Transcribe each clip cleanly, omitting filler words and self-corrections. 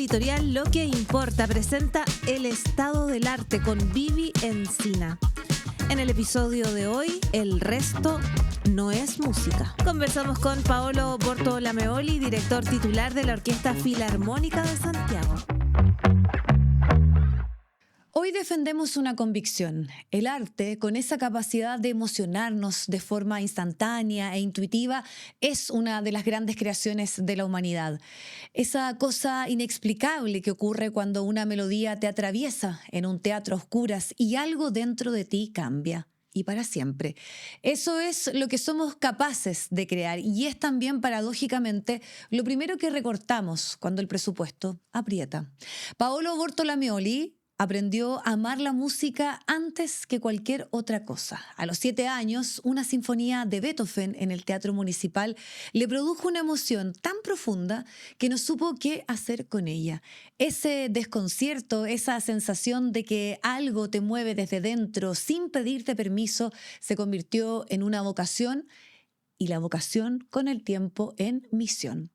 editorial Lo que Importa presenta El estado del arte con Vivi Encina. En el episodio de hoy, el resto no es música. Conversamos con Paolo Bortolameoli, director titular de la Orquesta Filarmónica de Santiago. Hoy defendemos una convicción. El arte, con esa capacidad de emocionarnos de forma instantánea e intuitiva, es una de las grandes creaciones de la humanidad. Esa cosa inexplicable que ocurre cuando una melodía te atraviesa en un teatro a oscuras y algo dentro de ti cambia. Y para siempre. Eso es lo que somos capaces de crear y es también, paradójicamente, lo primero que recortamos cuando el presupuesto aprieta. Paolo Bortolameoli aprendió a amar la música antes que cualquier otra cosa. A los 7 años, una sinfonía de Beethoven en el Teatro Municipal le produjo una emoción tan profunda que no supo qué hacer con ella. Ese desconcierto, esa sensación de que algo te mueve desde dentro sin pedirte permiso, se convirtió en una vocación y la vocación con el tiempo en misión.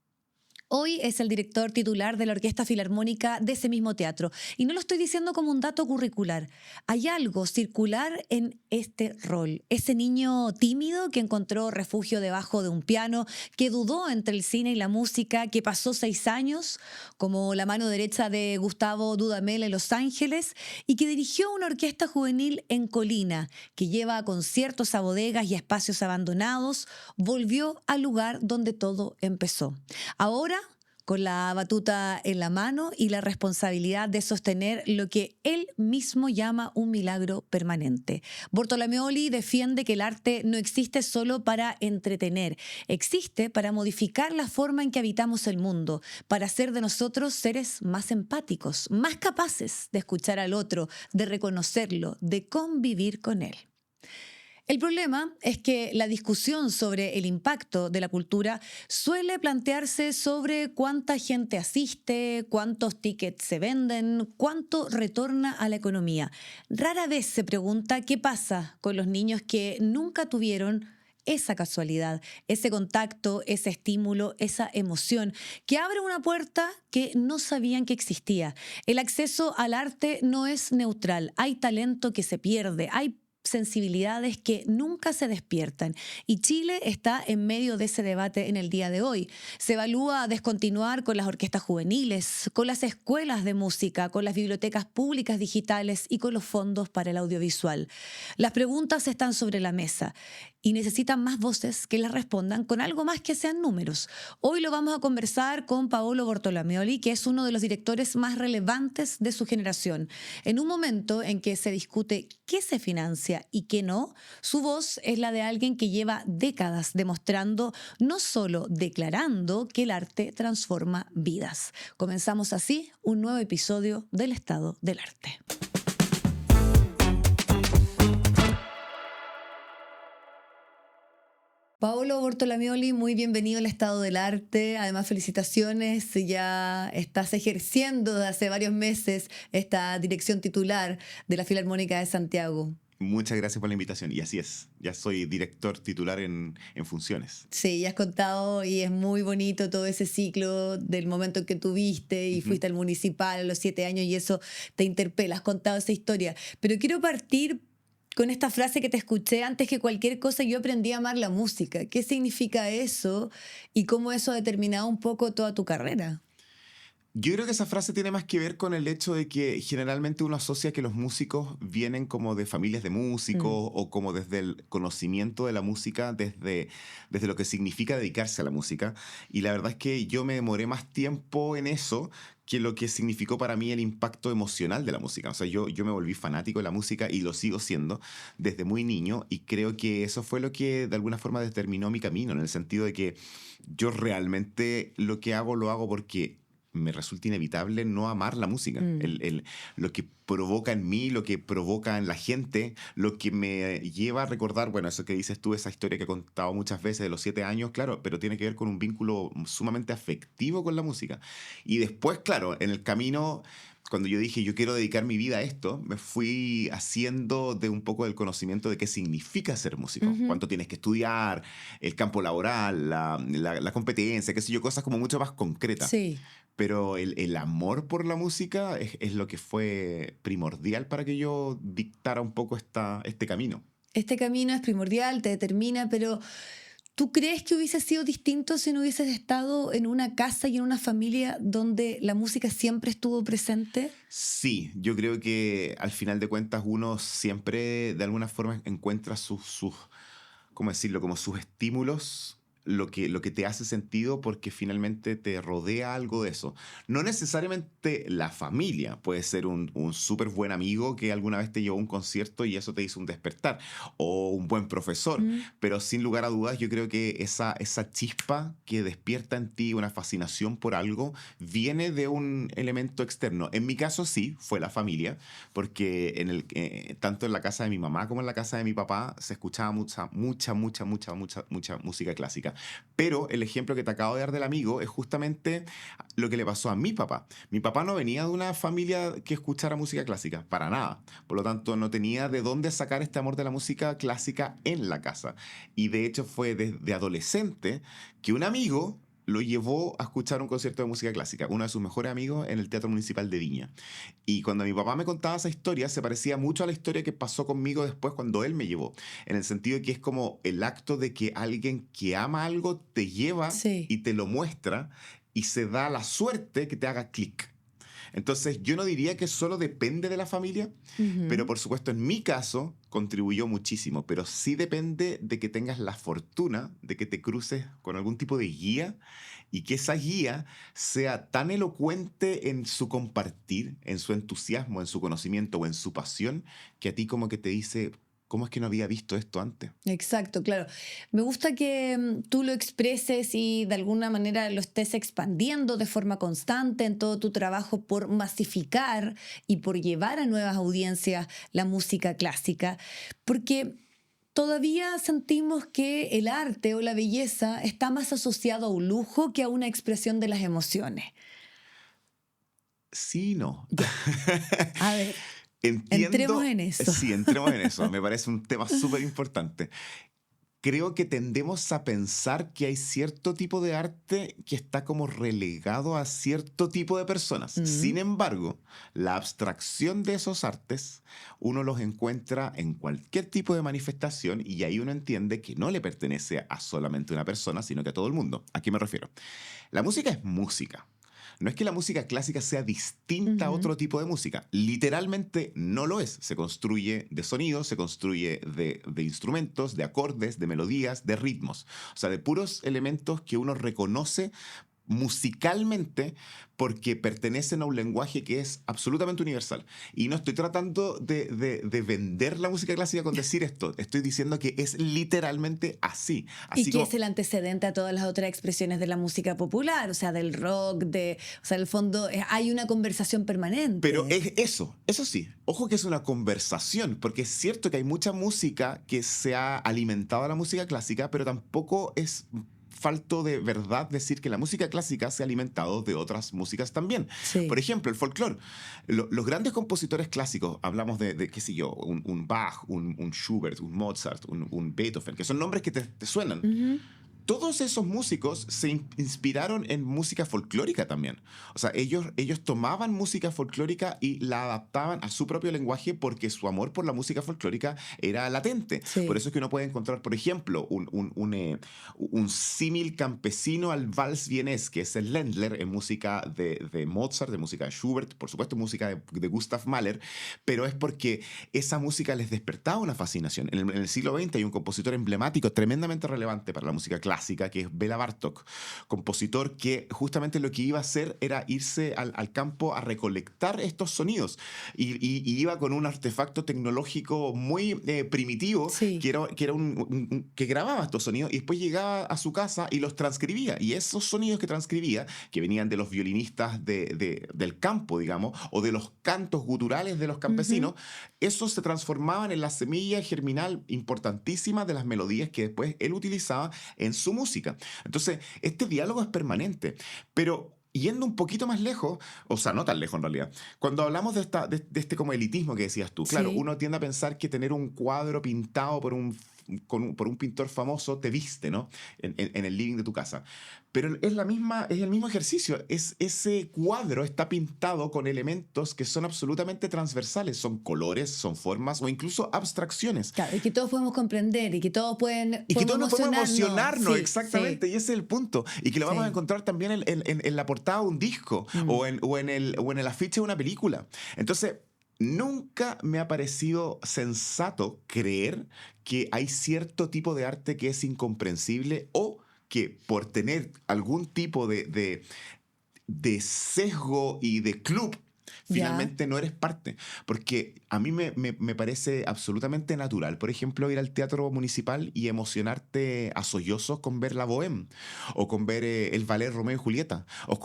Hoy es el director titular de la Orquesta Filarmónica de ese mismo teatro. Y no lo estoy diciendo como un dato curricular. Hay algo circular en este rol. Ese niño tímido que encontró refugio debajo de un piano, que dudó entre el cine y la música, que pasó 6 años como la mano derecha de Gustavo Dudamel en Los Ángeles y que dirigió una orquesta juvenil en Colina, que lleva conciertos a bodegas y espacios abandonados, volvió al lugar donde todo empezó. Ahora, con la batuta en la mano y la responsabilidad de sostener lo que él mismo llama un milagro permanente. Bortolameoli defiende que el arte no existe solo para entretener, existe para modificar la forma en que habitamos el mundo, para hacer de nosotros seres más empáticos, más capaces de escuchar al otro, de reconocerlo, de convivir con él. El problema es que la discusión sobre el impacto de la cultura suele plantearse sobre cuánta gente asiste, cuántos tickets se venden, cuánto retorna a la economía. Rara vez se pregunta qué pasa con los niños que nunca tuvieron esa casualidad, ese contacto, ese estímulo, esa emoción, que abre una puerta que no sabían que existía. El acceso al arte no es neutral, hay talento que se pierde, hay sensibilidades que nunca se despiertan y Chile está en medio de ese debate en el día de hoy. Se evalúa descontinuar con las orquestas juveniles, con las escuelas de música, con las bibliotecas públicas digitales y con los fondos para el audiovisual. Las preguntas están sobre la mesa y necesitan más voces que las respondan con algo más que sean números. Hoy lo vamos a conversar con Paolo Bortolameoli, que es uno de los directores más relevantes de su generación. En un momento en que se discute qué se financia y qué no, su voz es la de alguien que lleva décadas demostrando, no solo declarando, que el arte transforma vidas. Comenzamos así un nuevo episodio del Estado del Arte. Paolo Bortolameoli, muy bienvenido al Estado del Arte. Además, felicitaciones, ya estás ejerciendo desde hace varios meses esta dirección titular de la Filarmónica de Santiago. Muchas gracias por la invitación. Y así es, ya soy director titular en funciones. Sí, ya has contado y es muy bonito todo ese ciclo del momento en que tuviste y fuiste al municipal a los 7 años y eso te interpela, has contado esa historia. Pero quiero partir con esta frase que te escuché: antes que cualquier cosa yo aprendí a amar la música. ¿Qué significa eso y cómo eso ha determinado un poco toda tu carrera? Yo creo que esa frase tiene más que ver con el hecho de que generalmente uno asocia que los músicos vienen como de familias de músicos o como desde el conocimiento de la música, desde lo que significa dedicarse a la música. Y la verdad es que yo me demoré más tiempo en eso que lo que significó para mí el impacto emocional de la música. O sea, yo me volví fanático de la música y lo sigo siendo desde muy niño, y creo que eso fue lo que de alguna forma determinó mi camino, en el sentido de que yo realmente lo que hago lo hago porque me resulta inevitable no amar la música. Lo que provoca en mí, lo que provoca en la gente, lo que me lleva a recordar, bueno, eso que dices tú, esa historia que he contado muchas veces de los 7 años, claro, pero tiene que ver con un vínculo sumamente afectivo con la música. Y después, claro, en el camino cuando yo dije yo quiero dedicar mi vida a esto, me fui haciendo de un poco del conocimiento de qué significa ser músico, Ujú. cuánto tienes que estudiar, el campo laboral, la competencia, qué sé yo, cosas como mucho más concretas. Sí. Pero el amor por la música es lo que fue primordial para que yo dictara un poco este camino. Este camino es primordial, te determina, pero ¿tú crees que hubiese sido distinto si no hubieses estado en una casa y en una familia donde la música siempre estuvo presente? Sí, yo creo que al final de cuentas uno siempre de alguna forma encuentra ¿cómo decirlo? Como sus estímulos, lo que te hace sentido porque finalmente te rodea algo de eso. No necesariamente la familia, puede ser un súper buen amigo que alguna vez te llevó a un concierto y eso te hizo un despertar, o un buen profesor, Mm. pero sin lugar a dudas yo creo que esa chispa que despierta en ti una fascinación por algo viene de un elemento externo. En mi caso sí, fue la familia, porque tanto en la casa de mi mamá como en la casa de mi papá se escuchaba mucha música clásica. Pero el ejemplo que te acabo de dar del amigo es justamente lo que le pasó a mi papá. Mi papá no venía de una familia que escuchara música clásica, para nada. Por lo tanto, no tenía de dónde sacar este amor de la música clásica en la casa. Y de hecho fue desde adolescente que un amigo lo llevó a escuchar un concierto de música clásica, uno de sus mejores amigos en el Teatro Municipal de Viña. Y cuando mi papá me contaba esa historia, se parecía mucho a la historia que pasó conmigo después cuando él me llevó, en el sentido de que es como el acto de que alguien que ama algo te lleva Sí. y te lo muestra y se da la suerte que te haga clic. Entonces, yo no diría que solo depende de la familia, pero Ujú. por supuesto en mi caso contribuyó muchísimo, pero sí depende de que tengas la fortuna de que te cruces con algún tipo de guía y que esa guía sea tan elocuente en su compartir, en su entusiasmo, en su conocimiento o en su pasión, que a ti como que te dice, ¿cómo es que no había visto esto antes? Exacto, claro. Me gusta que tú lo expreses y de alguna manera lo estés expandiendo de forma constante en todo tu trabajo por masificar y por llevar a nuevas audiencias la música clásica, porque todavía sentimos que el arte o la belleza está más asociado a un lujo que a una expresión de las emociones. Sí, no. Ya, a ver, entremos Entiendo, en eso. sí, entremos en eso, me parece un tema súper importante. Creo que tendemos a pensar que hay cierto tipo de arte que está como relegado a cierto tipo de personas. Sin Mm. embargo, la abstracción de esos artes uno los encuentra en cualquier tipo de manifestación y ahí uno entiende que no le pertenece a solamente una persona, sino que a todo el mundo. ¿A qué me refiero? La música es música. No es que la música clásica sea distinta a Ujú. otro tipo de música. Literalmente no lo es. Se construye de sonidos, se construye de instrumentos, de acordes, de melodías, de ritmos. O sea, de puros elementos que uno reconoce musicalmente porque pertenecen a un lenguaje que es absolutamente universal. Y no estoy tratando de vender la música clásica con decir esto. Estoy diciendo que es literalmente así. Y Así que es como el antecedente a todas las otras expresiones de la música popular, o sea, del rock, o sea, en el fondo hay una conversación pero permanente. es eso sí, ojo que es una conversación, porque es cierto que hay mucha música que se ha alimentado a la música clásica, pero tampoco es falto de verdad decir que la música clásica se ha alimentado de otras músicas también. Por Sí. ejemplo, el folclore. Los grandes compositores clásicos, hablamos qué sé yo, un Bach, un Schubert, un Mozart, un Beethoven, que son nombres que te suenan. Ujú. Todos esos músicos se inspiraron en música folclórica también. O sea, ellos tomaban música folclórica y la adaptaban a su propio lenguaje porque su amor por la música folclórica era latente. Por Sí. eso es que uno puede encontrar, por ejemplo, un símil campesino al vals vienés, que es el Ländler, en música de Mozart, de música de Schubert, por supuesto música de Gustav Mahler, pero es porque esa música les despertaba una fascinación. En el siglo XX hay un compositor emblemático tremendamente relevante para la música clásica, que es Bela Bartók, compositor que justamente lo que iba a hacer era irse al campo a recolectar estos sonidos y iba con un artefacto tecnológico muy primitivo Sí. que grababa estos sonidos y después llegaba a su casa y los transcribía. Y esos sonidos que transcribía, que venían de los violinistas del campo, digamos, o de los cantos guturales de los Ujú. campesinos, esos se transformaban en la semilla germinal importantísima de las melodías que después él utilizaba en su música. Entonces, este diálogo es permanente, pero yendo un poquito más lejos, o sea, no tan lejos en realidad, cuando hablamos de este como elitismo que decías tú, claro, Sí. uno tiende a pensar que tener un cuadro pintado por un pintor famoso te viste, ¿no? En el living de tu casa. Pero es el mismo ejercicio. Ese cuadro está pintado con elementos que son absolutamente transversales. Son colores, son formas o incluso abstracciones. Claro, y que todos podemos comprender y que todos Y que todos nos podemos emocionarnos, Sí, exactamente, y ese es el punto. Y que lo vamos a Sí. encontrar también en la portada de un disco o en el afiche de una película. Entonces, nunca me ha parecido sensato creer que hay cierto tipo de arte que es incomprensible o que por tener algún tipo de sesgo y de club, finalmente no eres parte. Porque a mí me parece absolutamente natural, por ejemplo, ir al teatro municipal y emocionarte a sollozos con ver la Bohème, o con ver el ballet Romeo y Julieta, o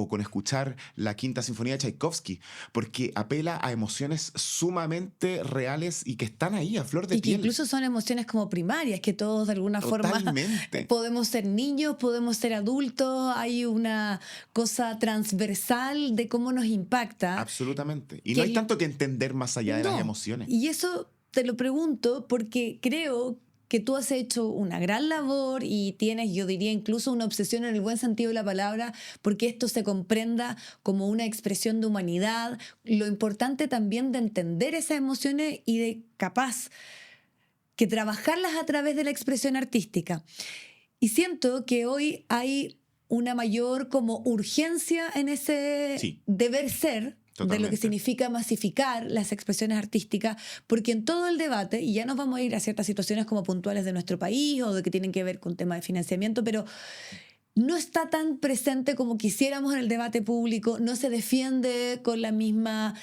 con escuchar la Quinta Sinfonía de Tchaikovsky, porque apela a emociones sumamente reales y que están ahí a flor de Y que piel. incluso son emociones como primarias, que todos de alguna forma Totalmente. podemos ser niños, podemos ser adultos, hay una cosa transversal de cómo nos impacta. Absolutamente. Y Que no hay el- tanto que entender más allá de las No. emociones. Y eso te lo pregunto porque creo que tú has hecho una gran labor y tienes, yo diría, incluso una obsesión en el buen sentido de la palabra, porque esto se comprenda como una expresión de humanidad, lo importante también de entender esas emociones y de capaz que trabajarlas a través de la expresión artística. Y siento que hoy hay una mayor como urgencia en ese Sí. deber ser de lo que Totalmente. significa masificar las expresiones artísticas, porque en todo el debate, y ya nos vamos a ir a ciertas situaciones como puntuales de nuestro país o de que tienen que ver con temas de financiamiento, pero no está tan presente como quisiéramos en el debate público, no se defiende con la misma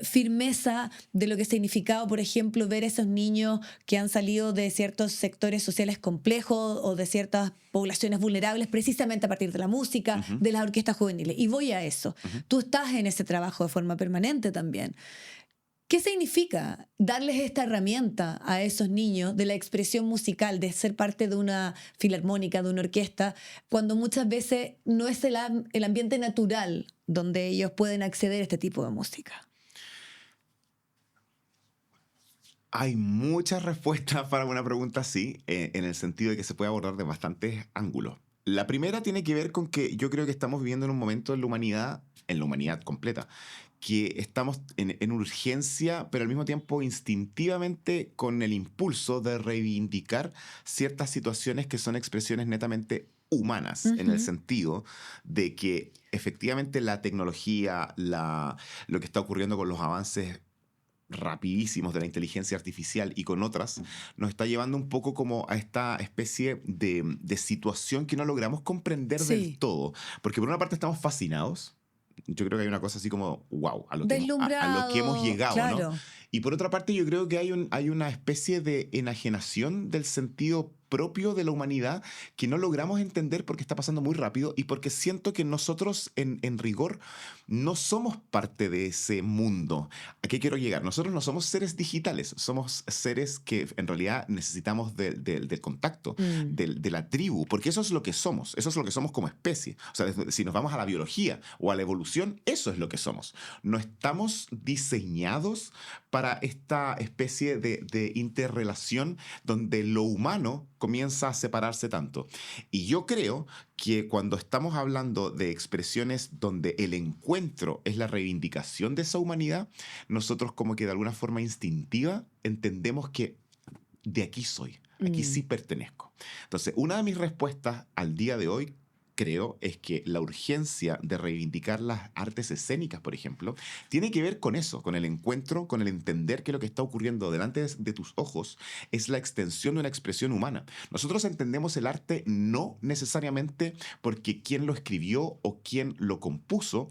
firmeza de lo que ha significado, por ejemplo, ver esos niños que han salido de ciertos sectores sociales complejos o de ciertas poblaciones vulnerables precisamente a partir de la música, de las orquestas juveniles. Y voy a eso. Tú estás en ese trabajo de forma permanente también. ¿Qué significa darles esta herramienta a esos niños de la expresión musical, de ser parte de una filarmónica, de una orquesta, cuando muchas veces no es el ambiente natural donde ellos pueden acceder a este tipo de música? Hay muchas respuestas para una pregunta así, en el sentido de que se puede abordar de bastantes ángulos. La primera tiene que ver con que yo creo que estamos viviendo en un momento en la humanidad completa, que estamos en urgencia, pero al mismo tiempo instintivamente con el impulso de reivindicar ciertas situaciones que son expresiones netamente humanas, en el sentido de que efectivamente la tecnología, lo que está ocurriendo con los avances rapidísimos de la inteligencia artificial y con otras, nos está llevando un poco como a esta especie de situación que no logramos comprender Sí. del todo. Porque por una parte estamos fascinados. Yo creo que hay una cosa así como, wow, a lo que hemos llegado, claro. ¿no? Y por otra parte yo creo que hay una especie de enajenación del sentido propio de la humanidad que no logramos entender porque está pasando muy rápido y porque siento que nosotros en rigor no somos parte de ese mundo. ¿A qué quiero llegar? Nosotros no somos seres digitales, somos seres que en realidad necesitamos del contacto, de la tribu, porque eso es lo que somos como especie. O sea, si nos vamos a la biología o a la evolución, eso es lo que somos. No estamos diseñados para esta especie de interrelación donde lo humano comienza a separarse tanto. Y yo creo que cuando estamos hablando de expresiones donde el encuentro es la reivindicación de esa humanidad, nosotros como que de alguna forma instintiva entendemos que de aquí soy, aquí sí pertenezco. Entonces, una de mis respuestas al día de hoy, creo, es que la urgencia de reivindicar las artes escénicas, por ejemplo, tiene que ver con eso, con el encuentro, con el entender que lo que está ocurriendo delante de tus ojos es la extensión de una expresión humana. Nosotros entendemos el arte no necesariamente porque quien lo escribió o quien lo compuso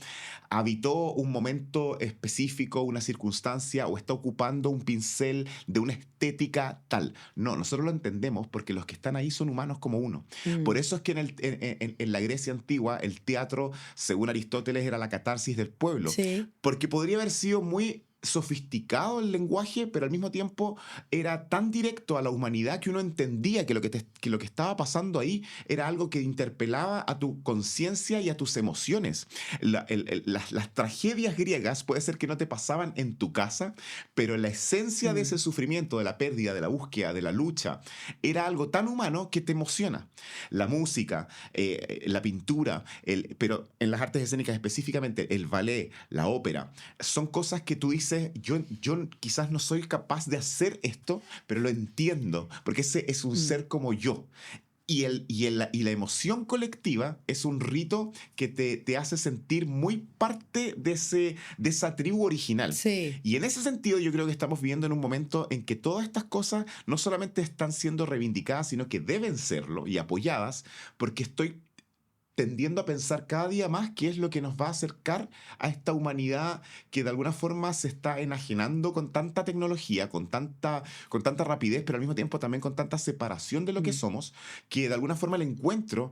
habitó un momento específico, una circunstancia o está ocupando un pincel de una estética tal. No, nosotros lo entendemos porque los que están ahí son humanos como uno. Por eso es que en la Grecia antigua el teatro, según Aristóteles, era la catarsis del pueblo. Sí. Porque podría haber sido muy sofisticado el lenguaje, pero al mismo tiempo era tan directo a la humanidad que uno entendía que que lo que estaba pasando ahí era algo que interpelaba a tu conciencia y a tus emociones. Las tragedias griegas puede ser que no te pasaban en tu casa, pero la esencia de ese sufrimiento, de la pérdida, de la búsqueda, de la lucha, era algo tan humano que te emociona. La música, la pintura, pero en las artes escénicas específicamente, el ballet, la ópera, son cosas que tú dices, yo quizás no soy capaz de hacer esto, pero lo entiendo, porque ese es un ser como yo. Y la emoción colectiva es un rito que te hace sentir muy parte de esa tribu original. Sí. Y en ese sentido yo creo que estamos viviendo en un momento en que todas estas cosas no solamente están siendo reivindicadas, sino que deben serlo y apoyadas, porque estoy tendiendo a pensar cada día más qué es lo que nos va a acercar a esta humanidad que de alguna forma se está enajenando con tanta tecnología, con tanta rapidez, pero al mismo tiempo también con tanta separación de lo que somos, que de alguna forma el encuentro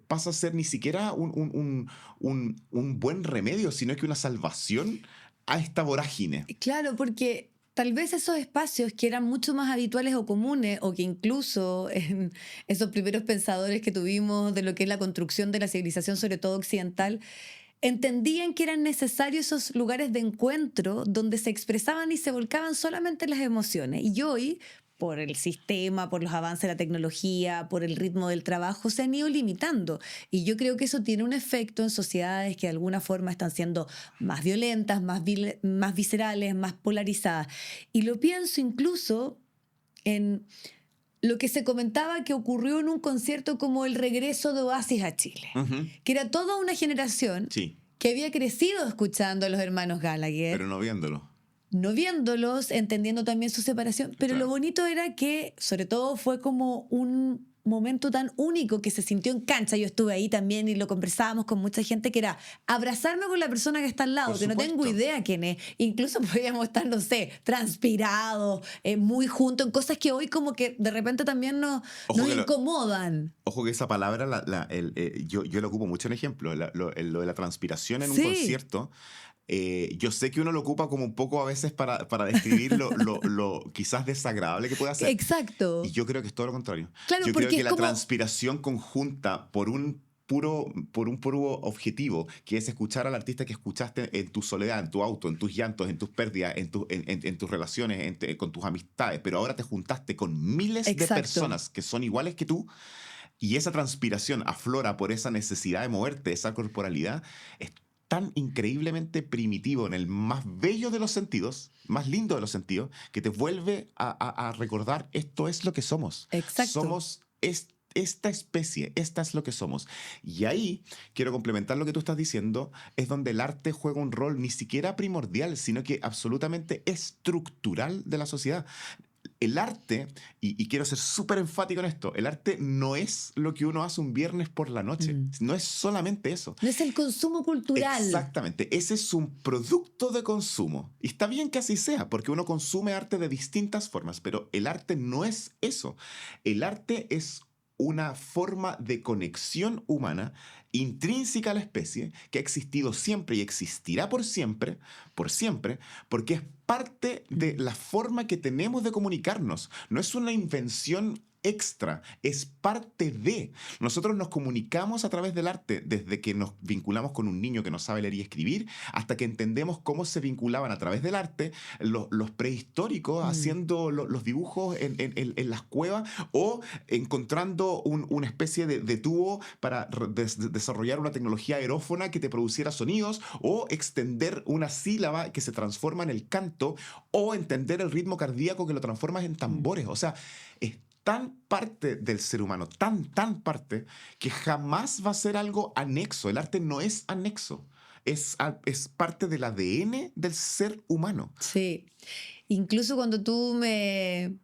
pasa a ser ni siquiera un buen remedio, sino que una salvación a esta vorágine. Claro, porque tal vez esos espacios que eran mucho más habituales o comunes, o que incluso en esos primeros pensadores que tuvimos de lo que es la construcción de la civilización, sobre todo occidental, entendían que eran necesarios esos lugares de encuentro donde se expresaban y se volcaban solamente las emociones. Y hoy, por el sistema, por los avances de la tecnología, por el ritmo del trabajo, se han ido limitando. Y yo creo que eso tiene un efecto en sociedades que de alguna forma están siendo más violentas, más viscerales, más polarizadas. Y lo pienso incluso en lo que se comentaba que ocurrió en un concierto como el regreso de Oasis a Chile, que era toda una generación que había crecido escuchando a los hermanos Gallagher. Pero no viéndolo. No viéndolos, entendiendo también su separación, pero lo bonito era que, sobre todo, fue como un momento tan único que se sintió en cancha. Yo estuve ahí también y lo conversábamos con mucha gente, que era abrazarme con la persona que está al lado, que no tengo idea quién es. Incluso podíamos estar, no sé, transpirados, muy juntos, en cosas que hoy como que de repente también nos incomodan. Ojo que esa palabra, yo la ocupo mucho en ejemplo, lo de la transpiración en un concierto. Yo sé que uno lo ocupa como un poco a veces para describir lo quizás desagradable que puede hacer. Exacto. Y yo creo que es todo lo contrario. Claro, yo creo que la transpiración conjunta por un puro objetivo, que es escuchar al artista que escuchaste en tu soledad, en tu auto, en tus llantos, en tus pérdidas, en tus relaciones, con tus amistades, pero ahora te juntaste con miles de personas que son iguales que tú, y esa transpiración aflora por esa necesidad de moverte, esa corporalidad, es tan increíblemente primitivo en el más bello de los sentidos, más lindo de los sentidos, que te vuelve a recordar, esto es lo que somos. Exacto. Somos esta especie, esta es lo que somos. Y ahí, quiero complementar lo que tú estás diciendo, es donde el arte juega un rol ni siquiera primordial, sino que absolutamente estructural de la sociedad. El arte, y quiero ser súper enfático en esto, el arte no es lo que uno hace un viernes por la noche. No es solamente eso. No es el consumo cultural. Exactamente. Ese es un producto de consumo. Y está bien que así sea, porque uno consume arte de distintas formas, pero el arte no es eso. El arte es una forma de conexión humana intrínseca a la especie que ha existido siempre y existirá por siempre, porque es parte de la forma que tenemos de comunicarnos. No es una invención extra, es parte de. Nosotros nos comunicamos a través del arte, desde que nos vinculamos con un niño que no sabe leer y escribir, hasta que entendemos cómo se vinculaban a través del arte los prehistóricos haciendo los dibujos en las cuevas, o encontrando una especie de tubo para desarrollar una tecnología aerófona que te produciera sonidos, o extender una sílaba que se transforma en el canto, o entender el ritmo cardíaco que lo transformas en tambores. O sea, es tan parte del ser humano, tan parte, que jamás va a ser algo anexo. El arte no es anexo, es parte del ADN del ser humano. Sí, incluso cuando tú me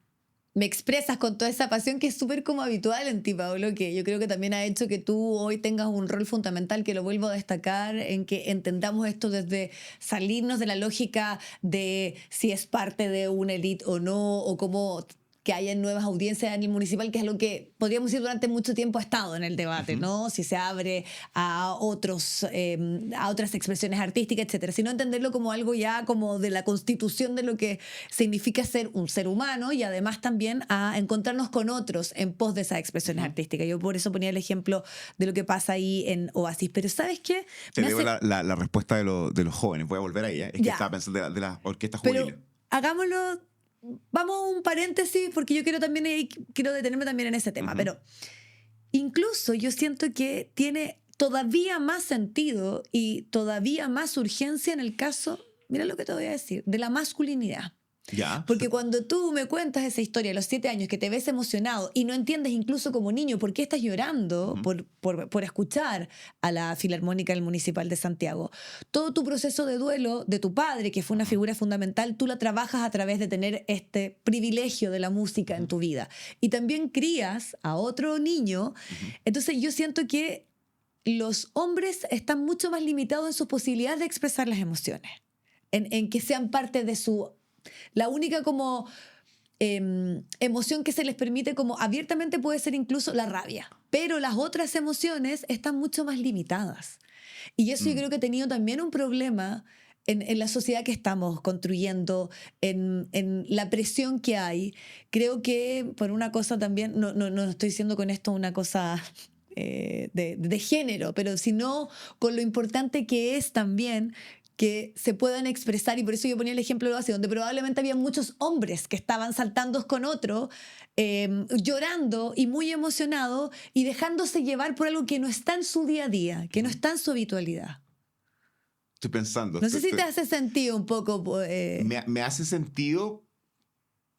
expresas con toda esa pasión que es súper como habitual en ti, Paolo, que yo creo que también ha hecho que tú hoy tengas un rol fundamental, que lo vuelvo a destacar, en que entendamos esto desde salirnos de la lógica de si es parte de una élite o no, o cómo que haya nuevas audiencias en el municipal, que es lo que podríamos decir durante mucho tiempo ha estado en el debate, ¿no? Si se abre a otras expresiones artísticas, etcétera, sino entenderlo como algo ya como de la constitución de lo que significa ser un ser humano y además también a encontrarnos con otros en pos de esas expresiones artísticas. Yo por eso ponía el ejemplo de lo que pasa ahí en Oasis. Pero ¿sabes qué? Te digo la respuesta de los jóvenes. Voy a volver ahí. Es que estaba pensando de las orquestas juveniles. Pero hagámoslo, vamos a un paréntesis, porque yo quiero detenerme también en ese tema. Pero incluso yo siento que tiene todavía más sentido y todavía más urgencia en el caso, mira lo que te voy a decir, de la masculinidad. Ya. Porque cuando tú me cuentas esa historia a los 7 años, que te ves emocionado y no entiendes incluso como niño por qué estás llorando por escuchar a la Filarmónica del Municipal de Santiago, todo tu proceso de duelo de tu padre, que fue una figura fundamental, tú la trabajas a través de tener este privilegio de la música en tu vida. Y también crías a otro niño. Entonces yo siento que los hombres están mucho más limitados en sus posibilidades de expresar las emociones, en que sean parte de su... La única como emoción que se les permite como abiertamente puede ser incluso la rabia, pero las otras emociones están mucho más limitadas. Y eso yo creo que ha tenido también un problema en la sociedad que estamos construyendo, en la presión que hay. Creo que por una cosa también, no estoy diciendo con esto una cosa... de género, pero sino con lo importante que es también que se puedan expresar, y por eso yo ponía el ejemplo de Oasis, donde probablemente había muchos hombres que estaban saltando con otro, llorando y muy emocionados y dejándose llevar por algo que no está en su día a día, que no está en su habitualidad. Estoy pensando. No sé si te hace sentido un poco. Me hace sentido.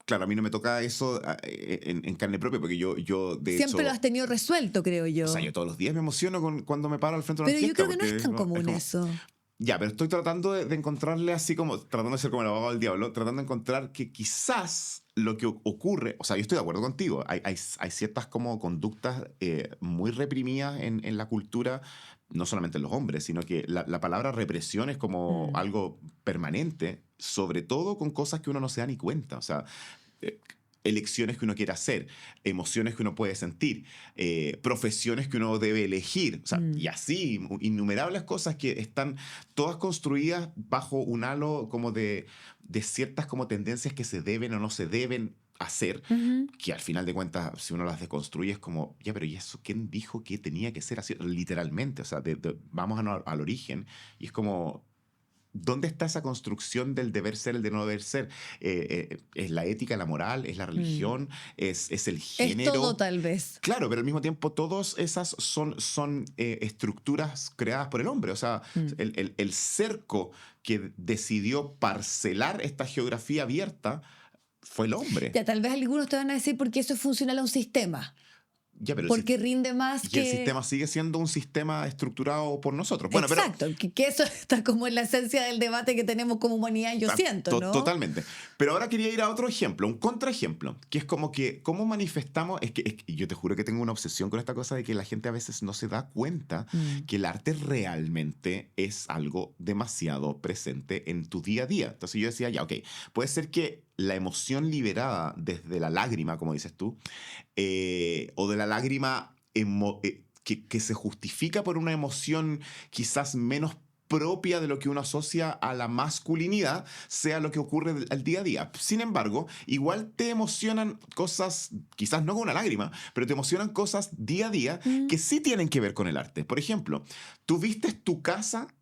Claro, a mí no me toca eso en carne propia, porque yo de siempre hecho, lo has tenido resuelto, creo yo. O sea, yo todos los días me emociono cuando me paro al frente de una orquesta. Pero yo creo que no es tan común eso. Ya, pero estoy tratando de encontrarle así como, tratando de ser como el abogado del diablo, tratando de encontrar que quizás lo que ocurre, o sea, yo estoy de acuerdo contigo, hay ciertas como conductas muy reprimidas en la cultura, no solamente en los hombres, sino que la palabra represión es como algo permanente, sobre todo con cosas que uno no se da ni cuenta, o sea... elecciones que uno quiere hacer, emociones que uno puede sentir, profesiones que uno debe elegir, o sea, y así, innumerables cosas que están todas construidas bajo un halo como de ciertas como tendencias que se deben o no se deben hacer, que al final de cuentas, si uno las deconstruye, es como, ya, pero ¿y eso quién dijo que tenía que ser así? Literalmente, o sea, vamos al origen, y es como... ¿Dónde está esa construcción del deber ser, el de no deber ser? ¿Es la ética, la moral? ¿Es la religión? ¿Es el género? Es todo, tal vez. Claro, pero al mismo tiempo todas esas son estructuras creadas por el hombre. O sea, el cerco que decidió parcelar esta geografía abierta fue el hombre. Ya, tal vez algunos te van a decir porque eso es funcional a un sistema. Ya, pero porque rinde más que... Y el sistema sigue siendo un sistema estructurado por nosotros. Bueno, exacto, pero, que eso está como en la esencia del debate que tenemos como humanidad, yo siento, ¿no? Totalmente. Pero ahora quería ir a otro ejemplo, un contraejemplo, que es como que cómo manifestamos... Es que yo te juro que tengo una obsesión con esta cosa de que la gente a veces no se da cuenta que el arte realmente es algo demasiado presente en tu día a día. Entonces yo decía, ya, ok, puede ser que la emoción liberada desde la lágrima, como dices tú, o de la lágrima que se justifica por una emoción quizás menos propia de lo que uno asocia a la masculinidad, sea lo que ocurre al día a día. Sin embargo, igual te emocionan cosas, quizás no con una lágrima, pero te emocionan cosas día a día que sí tienen que ver con el arte. Por ejemplo, tú vistes tu casa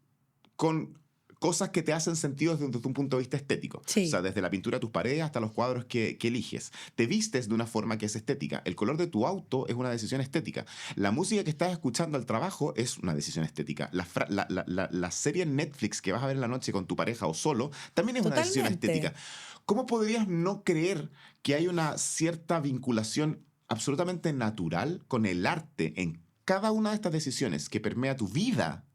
con cosas que te hacen sentido desde un punto de vista estético. Sí. O sea, desde la pintura de tus paredes hasta los cuadros que eliges. Te vistes de una forma que es estética. El color de tu auto es una decisión estética. La música que estás escuchando al trabajo es una decisión estética. La serie en Netflix que vas a ver en la noche con tu pareja o solo también es una decisión estética. ¿Cómo podrías no creer que hay una cierta vinculación absolutamente natural con el arte en cada una de estas decisiones que permea tu vida?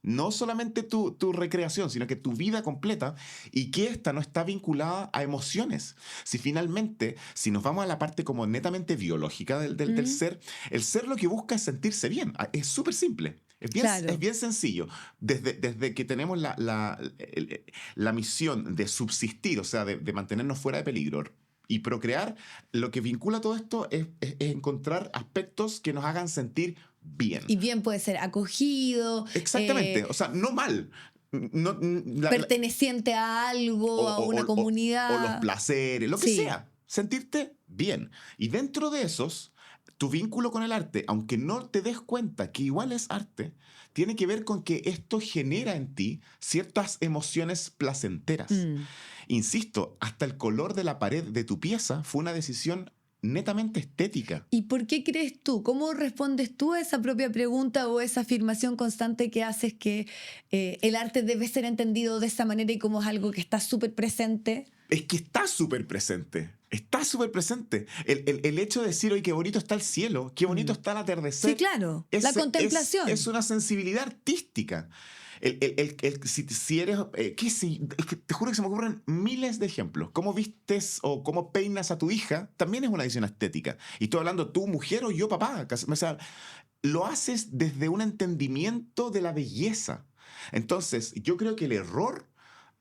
No solamente tu recreación, sino que tu vida completa, y que esta no está vinculada a emociones. Si nos vamos a la parte como netamente biológica del ser, el ser lo que busca es sentirse bien. Es súper simple. Es bien sencillo. Desde que tenemos la misión de subsistir, o sea, de mantenernos fuera de peligro, y procrear, lo que vincula todo esto es encontrar aspectos que nos hagan sentir bien. Y bien puede ser acogido. Exactamente, o sea, no mal. No, Perteneciente a algo, a una comunidad. O los placeres, lo que Sí. sea. Sentirte bien. Y dentro de esos, tu vínculo con el arte, aunque no te des cuenta que igual es arte, tiene que ver con que esto genera en ti ciertas emociones placenteras. Insisto, hasta el color de la pared de tu pieza fue una decisión netamente estética. ¿Y por qué crees tú? ¿Cómo respondes tú a esa propia pregunta o esa afirmación constante que haces que el arte debe ser entendido de esa manera y como es algo que está súper presente? Es que está súper presente. Está súper presente. El hecho de decir, oye, qué bonito está el cielo, qué bonito está el atardecer. Sí, claro. La contemplación. Es una sensibilidad artística. Si eres... es que te juro que se me ocurren miles de ejemplos. Cómo vistes o cómo peinas a tu hija también es una decisión estética. Y estoy hablando tú, mujer, o yo, papá. O sea, lo haces desde un entendimiento de la belleza. Entonces, yo creo que el error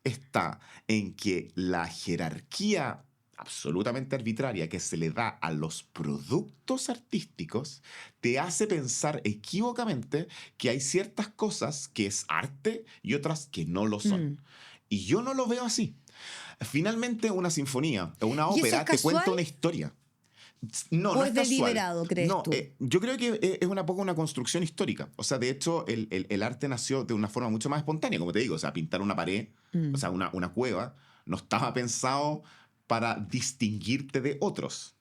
está en que la jerarquía absolutamente arbitraria que se le da a los productos artísticos te hace pensar equívocamente que hay ciertas cosas que es arte y otras que no lo son. Y yo no lo veo así. Finalmente, una sinfonía o una ópera te cuenta una historia. No, ¿O no es es deliberado, crees no, tú? yo creo que es un poco una construcción histórica. O sea, de hecho, el arte nació de una forma mucho más espontánea, como te digo. O sea, pintar una pared, o sea, una cueva, no estaba pensado para distinguirte de otros.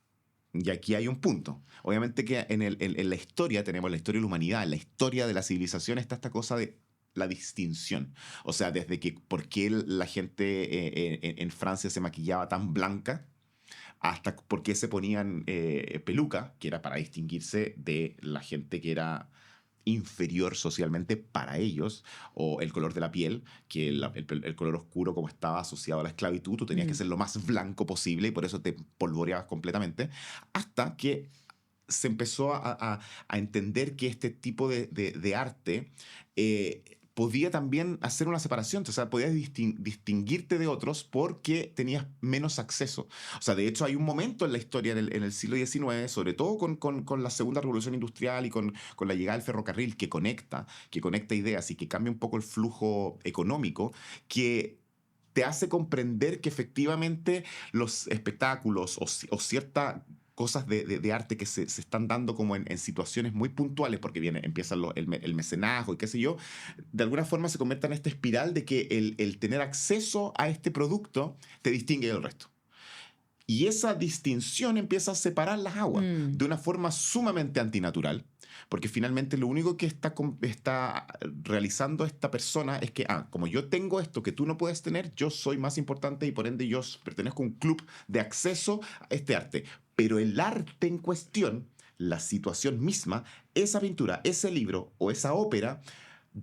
Y aquí hay un punto. Obviamente que en la historia, tenemos la historia de la humanidad, en la historia de la civilización está esta cosa de la distinción. O sea, desde que por qué la gente en Francia se maquillaba tan blanca, hasta por qué se ponían peluca, que era para distinguirse de la gente que era inferior socialmente para ellos, o el color de la piel, que el color oscuro como estaba asociado a la esclavitud, tú tenías que ser lo más blanco posible y por eso te polvoreabas completamente, hasta que se empezó a entender que este tipo de arte podía también hacer una separación, o sea, podías distinguirte de otros porque tenías menos acceso. O sea, de hecho hay un momento en la historia en el siglo XIX, sobre todo con la segunda revolución industrial y con la llegada del ferrocarril que conecta ideas y que cambia un poco el flujo económico, que te hace comprender que efectivamente los espectáculos o ciertas cosas de arte que se están dando como en situaciones muy puntuales, porque empieza el mecenazgo y qué sé yo, de alguna forma se convierte en esta espiral de que el tener acceso a este producto te distingue del resto. Y esa distinción empieza a separar las aguas de una forma sumamente antinatural, porque finalmente lo único que está realizando esta persona es que, como yo tengo esto que tú no puedes tener, yo soy más importante y por ende yo pertenezco a un club de acceso a este arte. Pero el arte en cuestión, la situación misma, esa pintura, ese libro o esa ópera,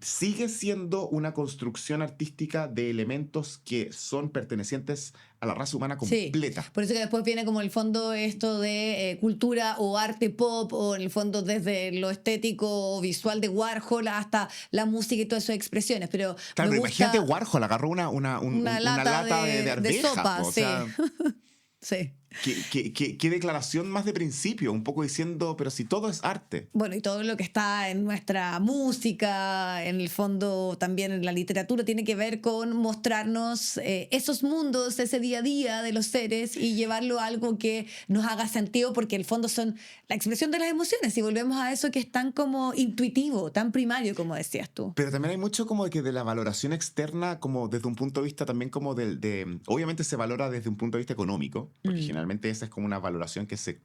sigue siendo una construcción artística de elementos que son pertenecientes a la raza humana completa. Sí, por eso que después viene como el fondo esto de cultura o arte pop, o en el fondo desde lo estético o visual de Warhol hasta la música y todas esas expresiones. Pero claro, me pero gusta imagínate Warhol agarró una lata de arveja. sopa, o sí. sea, Sí. ¿Qué declaración más de principio? Un poco diciendo, pero si todo es arte. Bueno, y todo lo que está en nuestra música, en el fondo también en la literatura, tiene que ver con mostrarnos esos mundos, ese día a día de los seres y llevarlo a algo que nos haga sentido, porque en el fondo son la expresión de las emociones y volvemos a eso que es tan como intuitivo, tan primario, como decías tú. Pero también hay mucho como de la valoración externa, como desde un punto de vista también como obviamente se valora desde un punto de vista económico, porque generalmente esa es como una valoración que se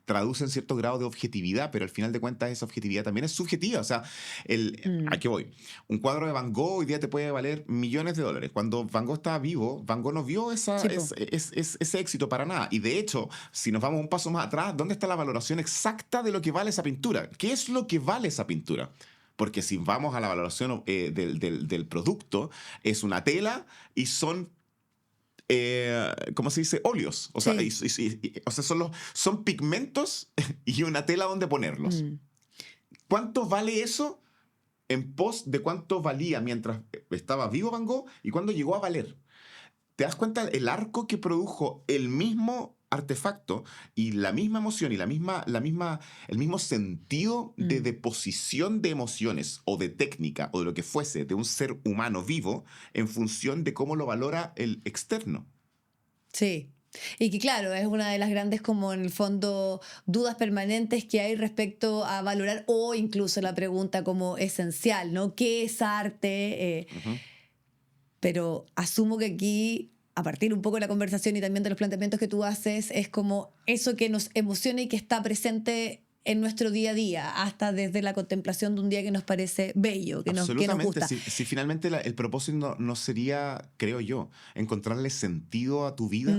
traduce en cierto grado de objetividad, pero al final de cuentas esa objetividad también es subjetiva. O sea, ¿a qué voy? Un cuadro de Van Gogh hoy día te puede valer millones de dólares. Cuando Van Gogh estaba vivo, Van Gogh no vio ese éxito para nada. Y de hecho, si nos vamos un paso más atrás, ¿dónde está la valoración exacta de lo que vale esa pintura? ¿Qué es lo que vale esa pintura? Porque si vamos a la valoración del producto, es una tela y son ¿cómo se dice? Óleos. O sea, o sea son pigmentos y una tela donde ponerlos. ¿Cuánto vale eso en pos de cuánto valía mientras estaba vivo Van Gogh y cuándo llegó a valer? ¿te das cuenta el arco que produjo el mismo artefacto y la misma emoción y el mismo sentido de deposición de emociones o de técnica o de lo que fuese de un ser humano vivo en función de cómo lo valora el externo? Sí. Y que claro, es una de las grandes como en el fondo dudas permanentes que hay respecto a valorar o incluso la pregunta como esencial, ¿no? ¿Qué es arte? Ujú. Pero asumo que aquí, a partir un poco de la conversación y también de los planteamientos que tú haces, es como eso que nos emociona y que está presente en nuestro día a día, hasta desde la contemplación de un día que nos parece bello, que nos Absolutamente. gusta. Si finalmente el propósito no sería, creo yo, encontrarle sentido a tu vida.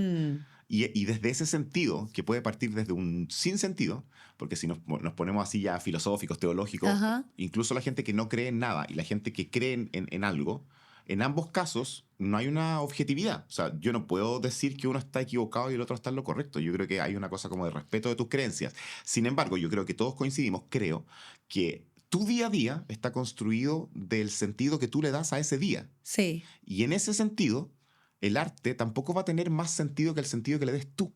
Y desde ese sentido, que puede partir desde un sinsentido, porque si nos ponemos así ya filosóficos, teológicos, Ajá. incluso la gente que no cree en nada y la gente que cree en algo, en ambos casos no hay una objetividad. O sea, yo no puedo decir que uno está equivocado y el otro está en lo correcto. Yo creo que hay una cosa como de respeto de tus creencias. Sin embargo, yo creo que todos coincidimos, creo, que tu día a día está construido del sentido que tú le das a ese día. Sí. Y en ese sentido, el arte tampoco va a tener más sentido que el sentido que le des tú.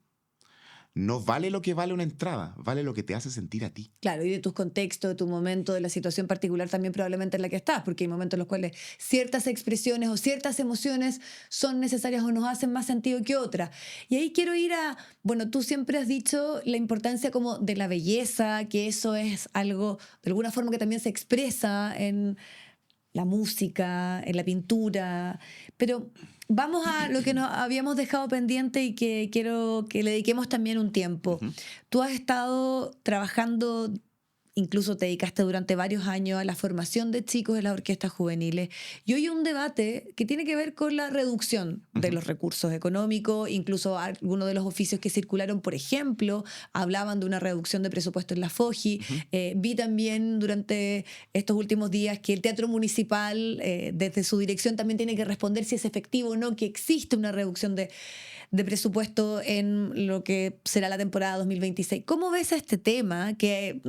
No vale lo que vale una entrada, vale lo que te hace sentir a ti. Claro, y de tus contextos, de tu momento, de la situación particular también probablemente en la que estás, porque hay momentos en los cuales ciertas expresiones o ciertas emociones son necesarias o nos hacen más sentido que otras. Y ahí quiero ir a, bueno, tú siempre has dicho la importancia como de la belleza, que eso es algo de alguna forma que también se expresa en la música, en la pintura, pero vamos a lo que nos habíamos dejado pendiente y que quiero que le dediquemos también un tiempo. Ujú. Tú has estado trabajando, incluso te dedicaste durante varios años a la formación de chicos en las orquestas juveniles. Y hoy hay un debate que tiene que ver con la reducción de los recursos económicos, incluso algunos de los oficios que circularon, por ejemplo, hablaban de una reducción de presupuesto en la FOJI. Vi también durante estos últimos días que el Teatro Municipal, desde su dirección, también tiene que responder si es efectivo o no, que existe una reducción de presupuesto en lo que será la temporada 2026. ¿Cómo ves este tema que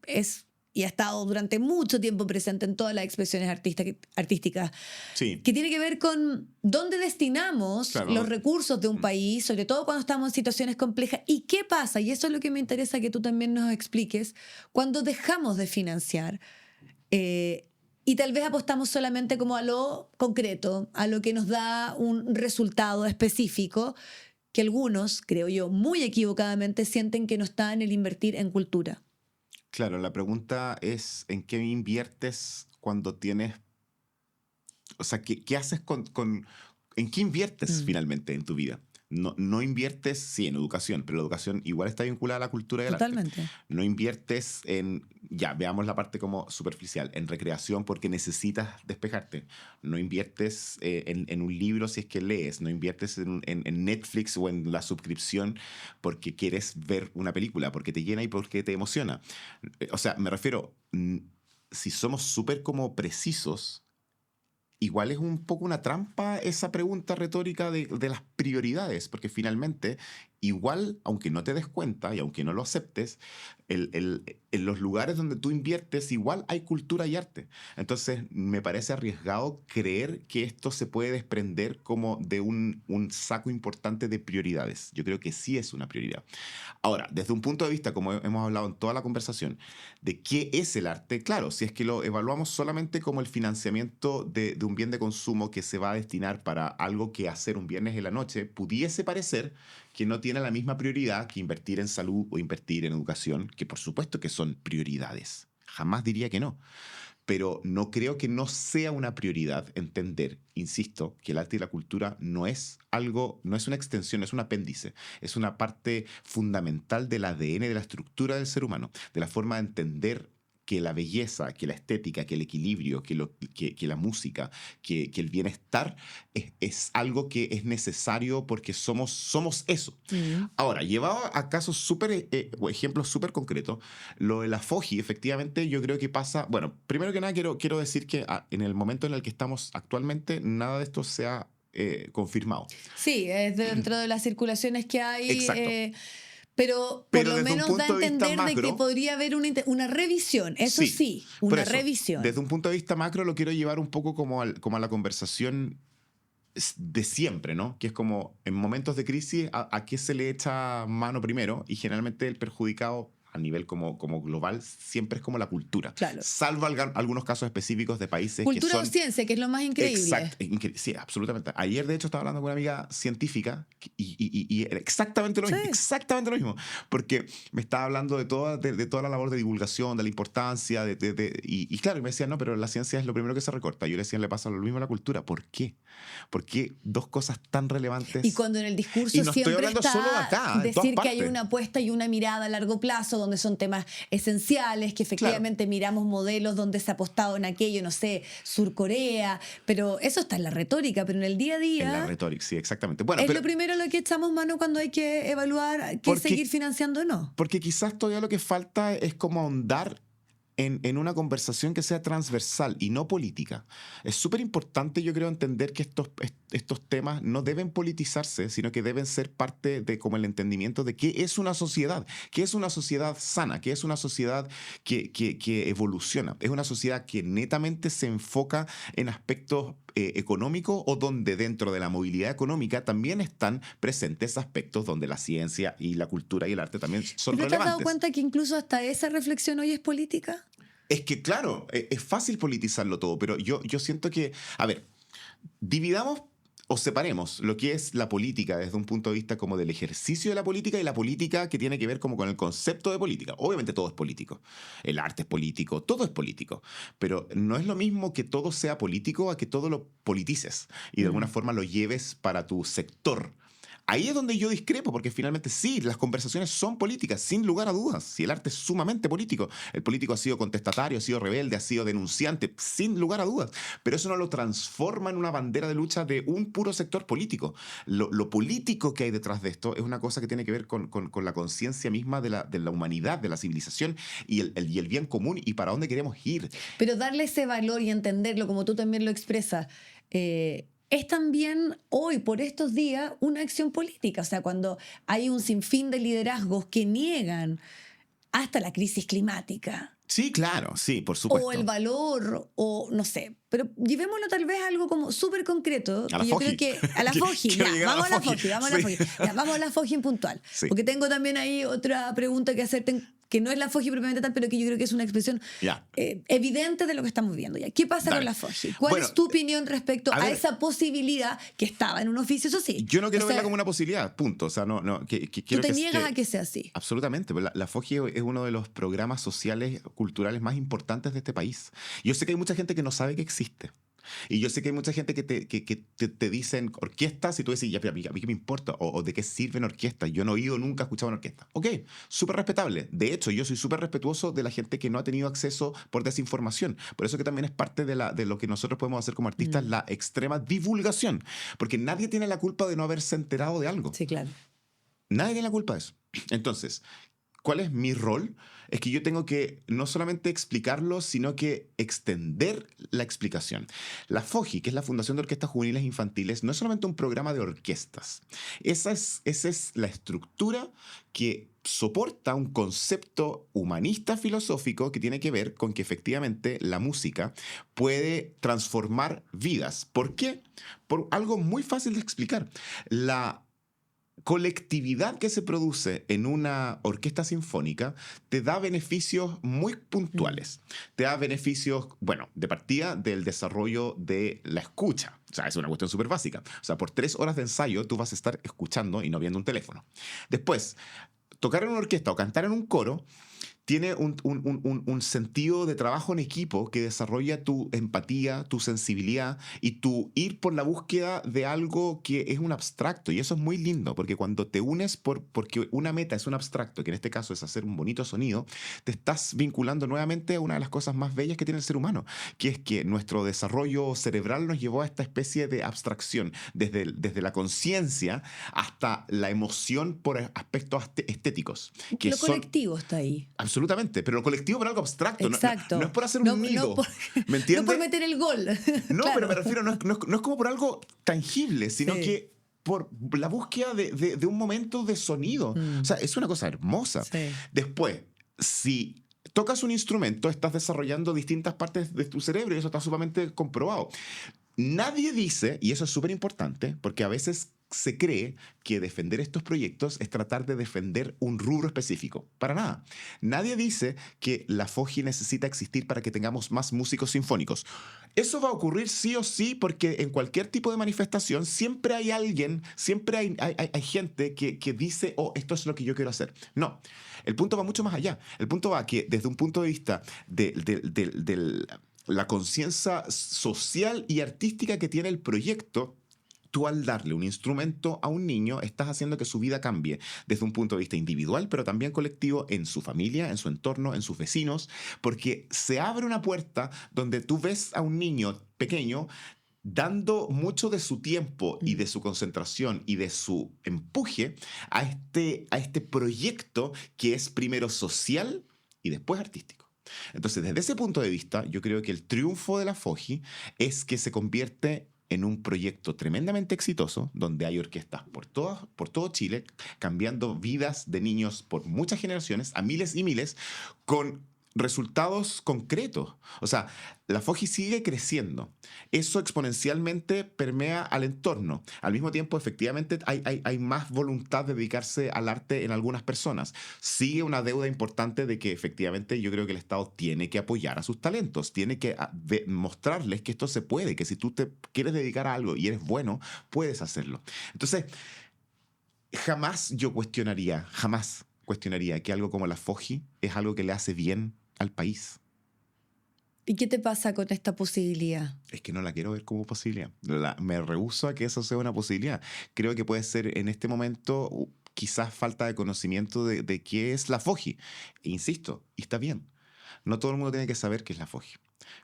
es y ha estado durante mucho tiempo presente en todas las expresiones artísticas, Sí, que tiene que ver con dónde destinamos claro. los recursos de un país, sobre todo cuando estamos en situaciones complejas, y qué pasa, y eso es lo que me interesa que tú también nos expliques, cuando dejamos de financiar y tal vez apostamos solamente como a lo concreto, a lo que nos da un resultado específico, que algunos, creo yo, muy equivocadamente sienten que no está en el invertir en cultura. claro, la pregunta es ¿en qué inviertes cuando tienes, o sea, qué haces en qué inviertes finalmente en tu vida? No inviertes, sí, en educación, pero la educación igual está vinculada a la cultura y al arte. Totalmente. No inviertes en, ya, veamos la parte como superficial, en recreación porque necesitas despejarte. No inviertes en un libro si es que lees. No inviertes en Netflix o en la suscripción porque quieres ver una película, porque te llena y porque te emociona. O sea, me refiero, si somos súper como precisos, igual es un poco una trampa esa pregunta retórica de las prioridades, porque finalmente, igual, aunque no te des cuenta y aunque no lo aceptes, en los lugares donde tú inviertes, igual hay cultura y arte. Entonces, me parece arriesgado creer que esto se puede desprender como de un saco importante de prioridades. Yo creo que sí es una prioridad. Ahora, desde un punto de vista, como hemos hablado en toda la conversación, de qué es el arte, claro, si es que lo evaluamos solamente como el financiamiento de un bien de consumo que se va a destinar para algo que hacer un viernes en la noche, pudiese parecer que no tiene la misma prioridad que invertir en salud o invertir en educación, que por supuesto que son prioridades. Jamás diría que no. Pero no creo que no sea una prioridad entender, insisto, que el arte y la cultura no es algo, no es una extensión, es un apéndice, es una parte fundamental del ADN, de la estructura del ser humano, de la forma de entender que la belleza, que la estética, que el equilibrio, que la música, que el bienestar es algo que es necesario porque somos eso. Ahora, llevado a casos súper, o ejemplos súper concretos, lo de la FOJI, efectivamente, yo creo que pasa. Bueno, primero que nada, quiero decir que en el momento en el que estamos actualmente, nada de esto se ha confirmado. Sí, es dentro de las circulaciones que hay. Exacto. Pero por Pero lo desde un menos da a punto de vista entender de que macro, podría haber una revisión. Eso sí, por una eso, revisión. desde un punto de vista macro lo quiero llevar un poco como a la conversación de siempre, ¿no? Que es como en momentos de crisis, ¿a qué se le echa mano primero? Y generalmente el perjudicado a nivel como global siempre es como la cultura. Claro. Salvo algunos casos específicos de países Cultura que son... o ciencia, que es lo más increíble. Sí, absolutamente. Ayer, de hecho, estaba hablando con una amiga científica y era exactamente lo mismo. Sí. Exactamente lo mismo. Porque me estaba hablando de toda la labor de divulgación, de la importancia, y claro, me decía, no, pero la ciencia es lo primero que se recorta. Yo le decía, le pasa lo mismo a la cultura. ¿Por qué? ¿Por qué dos cosas tan relevantes? Y cuando en el discurso y no siempre estoy hablando está solo de acá, decir que hay una apuesta y una mirada a largo plazo, donde son temas esenciales, que efectivamente miramos modelos donde se ha apostado en aquello, no sé, Surcorea, pero eso está en la retórica, pero en el día a día... En la retórica, sí, exactamente. Bueno, es lo primero a lo que echamos mano cuando hay que evaluar qué seguir financiando o no. Porque quizás todavía lo que falta es como ahondar en una conversación que sea transversal y no política. Es súper importante, yo creo, entender que estos temas no deben politizarse, sino que deben ser parte de como el entendimiento de qué es una sociedad sana, qué es una sociedad que evoluciona. Es una sociedad que netamente se enfoca en aspectos económicos o donde dentro de la movilidad económica también están presentes aspectos donde la ciencia y la cultura y el arte también son ¿Pero relevantes. te has dado cuenta que incluso hasta esa reflexión hoy es política? Es que, claro, es fácil politizarlo todo, pero yo siento que, a ver, dividamos o separemos lo que es la política desde un punto de vista como del ejercicio de la política y la política que tiene que ver como con el concepto de política. Obviamente todo es político, el arte es político, todo es político, pero no es lo mismo que todo sea político a que todo lo politices y de alguna forma lo lleves para tu sector. Ahí es donde yo discrepo, porque finalmente sí, las conversaciones son políticas, sin lugar a dudas. Si el arte es sumamente político, el político ha sido contestatario, ha sido rebelde, ha sido denunciante, sin lugar a dudas. Pero eso no lo transforma en una bandera de lucha de un puro sector político. Lo político que hay detrás de esto es una cosa que tiene que ver con la conciencia misma de la humanidad, de la civilización y el bien común y para dónde queremos ir. Pero darle ese valor y entenderlo, como tú también lo expresas, es también hoy, por estos días, una acción política. O sea, cuando hay un sinfín de liderazgos que niegan hasta la crisis climática. Sí, claro, sí, por supuesto. O el valor, o no sé. Pero llevémoslo tal vez a algo como súper concreto. A la y yo Foji. creo que a la Foji, ya, vamos a la Foji, vamos a la Foji en puntual. Sí. Porque tengo también ahí otra pregunta que hacerte, que no es la Foji propiamente tal, pero que yo creo que es una expresión evidente de lo que estamos viendo ya. ¿Qué pasa con la Foji? ¿Cuál es tu opinión respecto a esa posibilidad que estaba en un oficio? Eso sí. Yo no quiero verla como una posibilidad, punto. O sea, no, tú te niegas a que sea así. Absolutamente. La Foji es uno de los programas sociales, culturales más importantes de este país. Yo sé que hay mucha gente que no sabe que existe. Y yo sé que hay mucha gente que te dicen orquestas y tú decís, ya, pero a mí qué me importa, o de qué sirven orquestas. Yo no he oído nunca, escuchado una orquesta. Ok, súper respetable. De hecho, yo soy súper respetuoso de la gente que no ha tenido acceso por desinformación. Por eso que también es parte de lo que nosotros podemos hacer como artistas, la extrema divulgación. Porque nadie tiene la culpa de no haberse enterado de algo. Sí, claro. Nadie tiene la culpa de eso. Entonces, ¿cuál es mi rol? Es que yo tengo que no solamente explicarlo, sino que extender la explicación. La FOJI, que es la Fundación de Orquestas Juveniles Infantiles, no es solamente un programa de orquestas. Esa es la estructura que soporta un concepto humanista filosófico que tiene que ver con que efectivamente la música puede transformar vidas. ¿Por qué? Por algo muy fácil de explicar. La colectividad que se produce en una orquesta sinfónica te da beneficios muy puntuales. Te da beneficios, bueno, de partida del desarrollo de la escucha. O sea, es una cuestión súper básica. O sea, por 3 horas de ensayo tú vas a estar escuchando y no viendo un teléfono. Después, tocar en una orquesta o cantar en un coro tiene un sentido de trabajo en equipo que desarrolla tu empatía, tu sensibilidad y tu ir por la búsqueda de algo que es un abstracto. Y eso es muy lindo, porque cuando te unes porque una meta es un abstracto, que en este caso es hacer un bonito sonido, te estás vinculando nuevamente a una de las cosas más bellas que tiene el ser humano, que es que nuestro desarrollo cerebral nos llevó a esta especie de abstracción, desde la conciencia hasta la emoción por aspectos estéticos. Que lo colectivo está ahí. Absolutamente, pero lo colectivo por algo abstracto. Exacto. No es por hacer un nido. ¿Me entiendes? No por meter el gol. No, claro. pero me refiero, no es como por algo tangible, sino que por la búsqueda de un momento de sonido. O sea, es una cosa hermosa. Sí. Después, si tocas un instrumento, estás desarrollando distintas partes de tu cerebro y eso está sumamente comprobado. Nadie dice, y eso es súper importante, porque a veces se cree que defender estos proyectos es tratar de defender un rubro específico. Para nada. Nadie dice que la FOGI necesita existir para que tengamos más músicos sinfónicos. Eso va a ocurrir sí o sí, porque en cualquier tipo de manifestación siempre hay alguien, siempre hay gente que dice, oh, esto es lo que yo quiero hacer. No, el punto va mucho más allá. El punto va que desde un punto de vista de la conciencia social y artística que tiene el proyecto, tú al darle un instrumento a un niño estás haciendo que su vida cambie desde un punto de vista individual, pero también colectivo, en su familia, en su entorno, en sus vecinos, porque se abre una puerta donde tú ves a un niño pequeño dando mucho de su tiempo y de su concentración y de su empuje a este proyecto que es primero social y después artístico. Entonces, desde ese punto de vista, yo creo que el triunfo de la FOGI es que se convierte en un proyecto tremendamente exitoso, donde hay orquestas por todo Chile, cambiando vidas de niños por muchas generaciones, a miles y miles, con resultados concretos. O sea, la FOGI sigue creciendo. Eso exponencialmente permea al entorno. Al mismo tiempo, efectivamente, hay más voluntad de dedicarse al arte en algunas personas. Sigue una deuda importante de que efectivamente yo creo que el Estado tiene que apoyar a sus talentos, tiene que mostrarles que esto se puede, que si tú te quieres dedicar a algo y eres bueno, puedes hacerlo. Entonces, jamás cuestionaría que algo como la FOGI es algo que le hace bien al país. ¿Y qué te pasa con esta posibilidad? Es que no la quiero ver como posibilidad. Me rehúso a que eso sea una posibilidad. Creo que puede ser en este momento quizás falta de conocimiento de qué es la FOGI. E insisto, y está bien. No todo el mundo tiene que saber qué es la FOGI.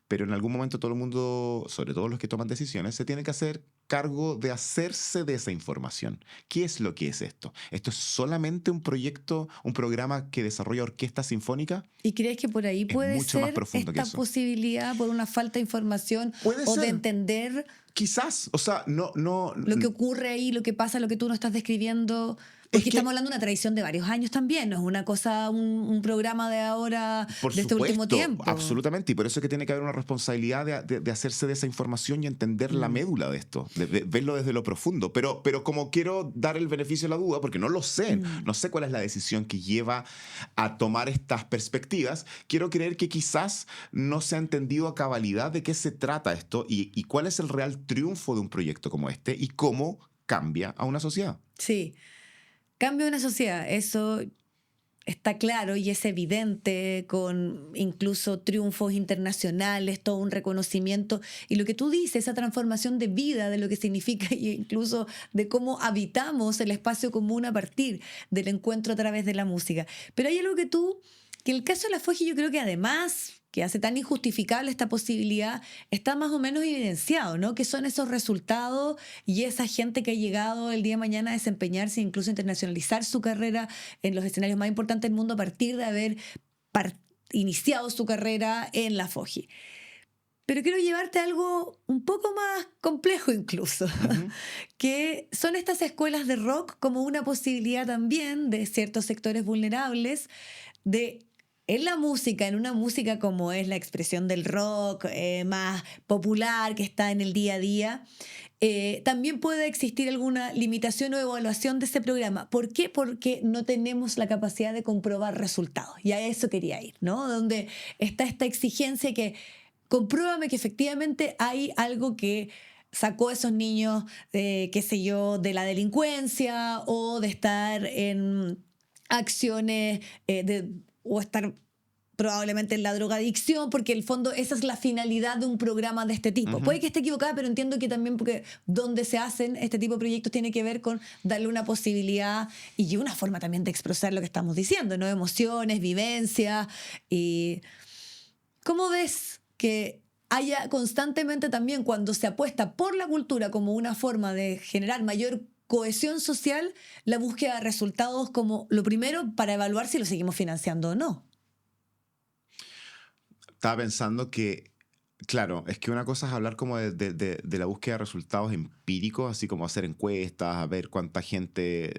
Pero en algún momento todo el mundo, sobre todo los que toman decisiones, se tiene que hacer cargo de hacerse de esa información. ¿Qué es lo que es esto? ¿Esto es solamente un proyecto, un programa que desarrolla orquesta sinfónica? ¿Y crees que por ahí puede mucho más ser profundo que esta eso. posibilidad por una falta de información Puede o de ser. entender Quizás, o sea, no... lo que ocurre ahí, lo que pasa, lo que tú no estás describiendo? Porque estamos hablando de una tradición de varios años también, no es una cosa, un programa de ahora, Por de este último tiempo. Absolutamente, y por eso es que tiene que haber una responsabilidad de hacerse de esa información y entender la médula de esto, de verlo desde lo profundo. Pero como quiero dar el beneficio de la duda, porque no lo sé, no sé cuál es la decisión que lleva a tomar estas perspectivas, quiero creer que quizás no se ha entendido a cabalidad de qué se trata esto y cuál es el real triunfo de un proyecto como este y cómo cambia a una sociedad. Sí, cambia una sociedad, eso está claro y es evidente, con incluso triunfos internacionales, todo un reconocimiento. Y lo que tú dices, esa transformación de vida, de lo que significa e incluso de cómo habitamos el espacio común a partir del encuentro a través de la música. Pero hay algo que el caso de la FOGI, yo creo que además que hace tan injustificable esta posibilidad, está más o menos evidenciado, ¿no? Que son esos resultados y esa gente que ha llegado el día de mañana a desempeñarse, incluso internacionalizar su carrera en los escenarios más importantes del mundo a partir de haber iniciado su carrera en la FOGI. Pero quiero llevarte a algo un poco más complejo incluso, que son estas escuelas de rock como una posibilidad también de ciertos sectores vulnerables de... En la música, en una música como es la expresión del rock más popular que está en el día a día, también puede existir alguna limitación o evaluación de ese programa. ¿Por qué? Porque no tenemos la capacidad de comprobar resultados. Y a eso quería ir, ¿no? Donde está esta exigencia que compruébame que efectivamente hay algo que sacó a esos niños, qué sé yo, de la delincuencia o de estar en acciones o estar probablemente en la drogadicción, porque en el fondo esa es la finalidad de un programa de este tipo. Puede que esté equivocada, pero entiendo que también porque donde se hacen este tipo de proyectos tiene que ver con darle una posibilidad y una forma también de expresar lo que estamos diciendo, ¿no? Emociones, vivencias. Y ¿cómo ves que haya constantemente también, cuando se apuesta por la cultura como una forma de generar mayor cohesión social, la búsqueda de resultados como lo primero para evaluar si lo seguimos financiando o no? Estaba pensando que, claro, es que una cosa es hablar como de la búsqueda de resultados empíricos, así como hacer encuestas, a ver cuánta gente,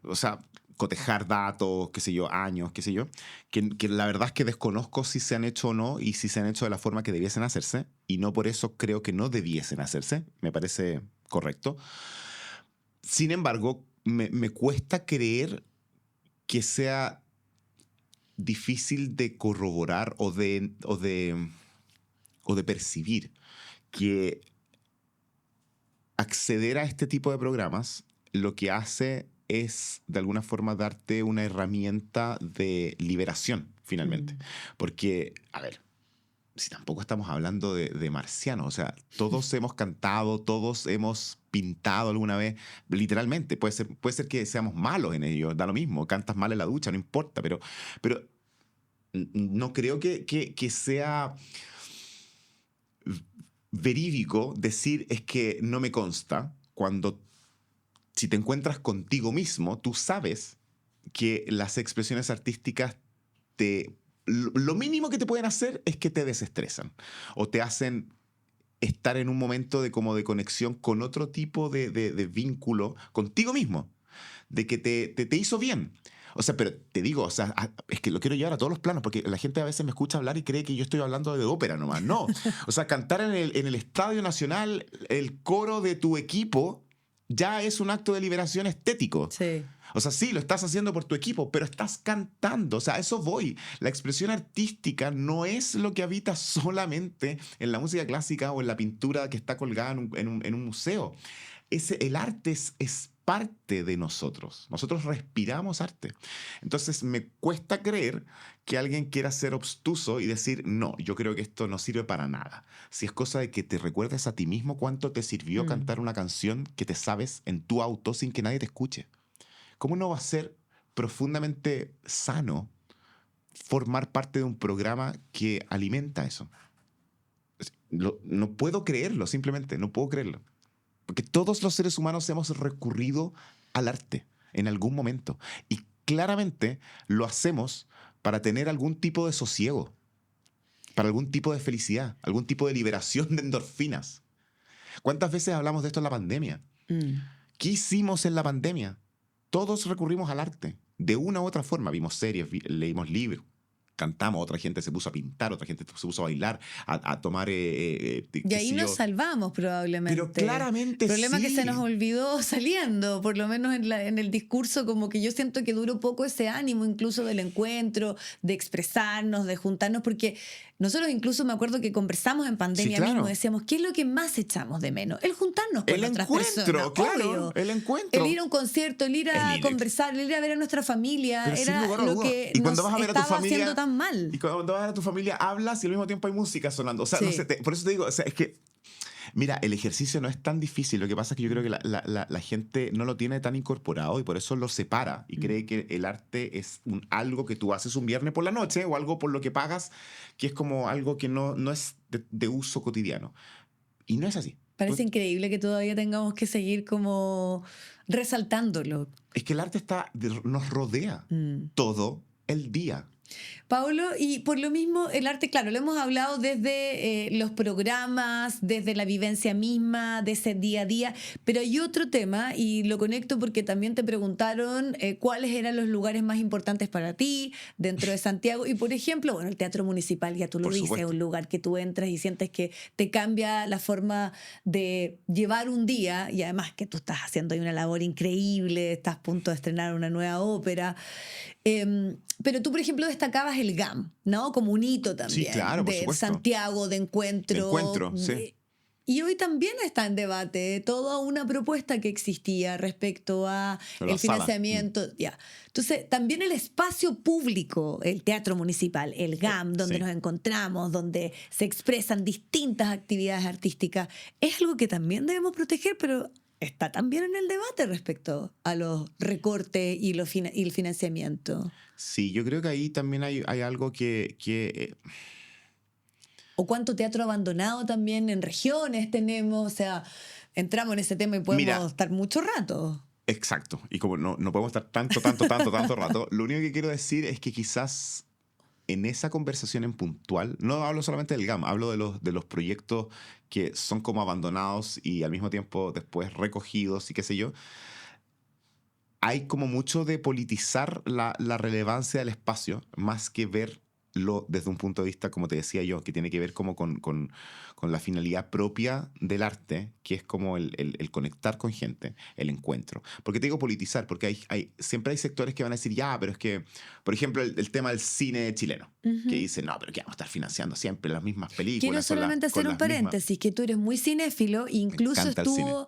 o sea, cotejar datos, qué sé yo, años, qué sé yo, que la verdad es que desconozco si se han hecho o no y si se han hecho de la forma que debiesen hacerse, y no por eso creo que no debiesen hacerse, me parece correcto. Sin embargo, me cuesta creer que sea difícil de corroborar o de percibir que acceder a este tipo de programas lo que hace es de alguna forma darte una herramienta de liberación, finalmente. Porque, a ver, si tampoco estamos hablando de marcianos, o sea, todos hemos cantado, todos hemos pintado alguna vez, literalmente. Puede ser que seamos malos en ello, da lo mismo, cantas mal en la ducha, no importa, pero no creo que sea verídico decir es que no me consta cuando si te encuentras contigo mismo, tú sabes que las expresiones artísticas lo mínimo que te pueden hacer es que te desestresan o te hacen estar en un momento de conexión con otro tipo de vínculo contigo mismo, de que te hizo bien. O sea, pero te digo, o sea, es que lo quiero llevar a todos los planos, porque la gente a veces me escucha hablar y cree que yo estoy hablando de ópera nomás. No. O sea, cantar en el Estadio Nacional el coro de tu equipo ya es un acto de liberación estético. Sí. O sea, sí, lo estás haciendo por tu equipo, pero estás cantando. O sea, a eso voy. La expresión artística no es lo que habita solamente en la música clásica o en la pintura que está colgada en un museo. El arte es parte de nosotros. Nosotros respiramos arte. Entonces me cuesta creer que alguien quiera ser obstuso y decir, no, yo creo que esto no sirve para nada. Si es cosa de que te recuerdes a ti mismo cuánto te sirvió cantar una canción que te sabes en tu auto sin que nadie te escuche. ¿Cómo no va a ser profundamente sano formar parte de un programa que alimenta eso? No puedo creerlo, simplemente, no puedo creerlo. Porque todos los seres humanos hemos recurrido al arte en algún momento. Y claramente lo hacemos para tener algún tipo de sosiego, para algún tipo de felicidad, algún tipo de liberación de endorfinas. ¿Cuántas veces hablamos de esto en la pandemia? ¿Qué hicimos en la pandemia? Todos recurrimos al arte. De una u otra forma. Vimos series, leímos libros. Cantamos, otra gente se puso a pintar, otra gente se puso a bailar, a tomar... y ahí nos salvamos probablemente. Pero claramente el problema sí. Es que se nos olvidó saliendo, por lo menos en el discurso, como que yo siento que duró poco ese ánimo incluso del encuentro, de expresarnos, de juntarnos, porque nosotros incluso me acuerdo que conversamos en pandemia mismo, decíamos, ¿qué es lo que más echamos de menos? El juntarnos con otras personas. Claro, obvio. El encuentro. El ir a un concierto, el ir a conversar, el ir a ver a nuestra familia, pero era lo que y cuando nos vas a ver a tu estaba familia, haciendo tan mal. Y cuando vas a ver a tu familia, hablas y al mismo tiempo hay música sonando. O sea, sí. No sé, por eso te digo, o sea, es que, mira, el ejercicio no es tan difícil. Lo que pasa es que yo creo que la gente no lo tiene tan incorporado y por eso lo separa y cree que el arte es algo que tú haces un viernes por la noche o algo por lo que pagas, que es como algo que no es de uso cotidiano. Y no es así. Parece increíble que todavía tengamos que seguir como resaltándolo. Es que el arte nos rodea todo el día. Paulo, y por lo mismo el arte, claro, lo hemos hablado desde los programas, desde la vivencia misma, de ese día a día, pero hay otro tema y lo conecto porque también te preguntaron cuáles eran los lugares más importantes para ti dentro de Santiago y por ejemplo, bueno, el Teatro Municipal, ya tú lo dices, es un lugar que tú entras y sientes que te cambia la forma de llevar un día y además que tú estás haciendo ahí una labor increíble, estás a punto de estrenar una nueva ópera. Pero tú, por ejemplo, destacabas el GAM, ¿no? Como un hito también. Sí, claro, por de supuesto. Santiago, de encuentro. Sí. Y hoy también está en debate toda una propuesta que existía respecto a el financiamiento. Ya. Entonces, también el espacio público, el Teatro Municipal, el GAM, donde nos encontramos, donde se expresan distintas actividades artísticas, es algo que también debemos proteger, pero está también en el debate respecto a los recortes y el financiamiento. Sí, yo creo que ahí también hay algo que O cuánto teatro abandonado también en regiones tenemos, o sea, entramos en ese tema y podemos estar mucho rato. Exacto, y como no podemos estar tanto rato, lo único que quiero decir es que quizás en esa conversación en puntual, no hablo solamente del GAM, hablo de los proyectos que son como abandonados y al mismo tiempo después recogidos y qué sé yo, hay como mucho de politizar la relevancia del espacio, más que verlo desde un punto de vista, como te decía yo, que tiene que ver como con la finalidad propia del arte, que es como el conectar con gente, el encuentro. ¿Por qué te digo politizar? Porque siempre hay sectores que van a decir, ya, pero es que, por ejemplo, el tema del cine chileno, que dicen, no, pero que vamos a estar financiando siempre las mismas películas. Quiero solamente hacer un paréntesis, que tú eres muy cinéfilo, incluso estuvo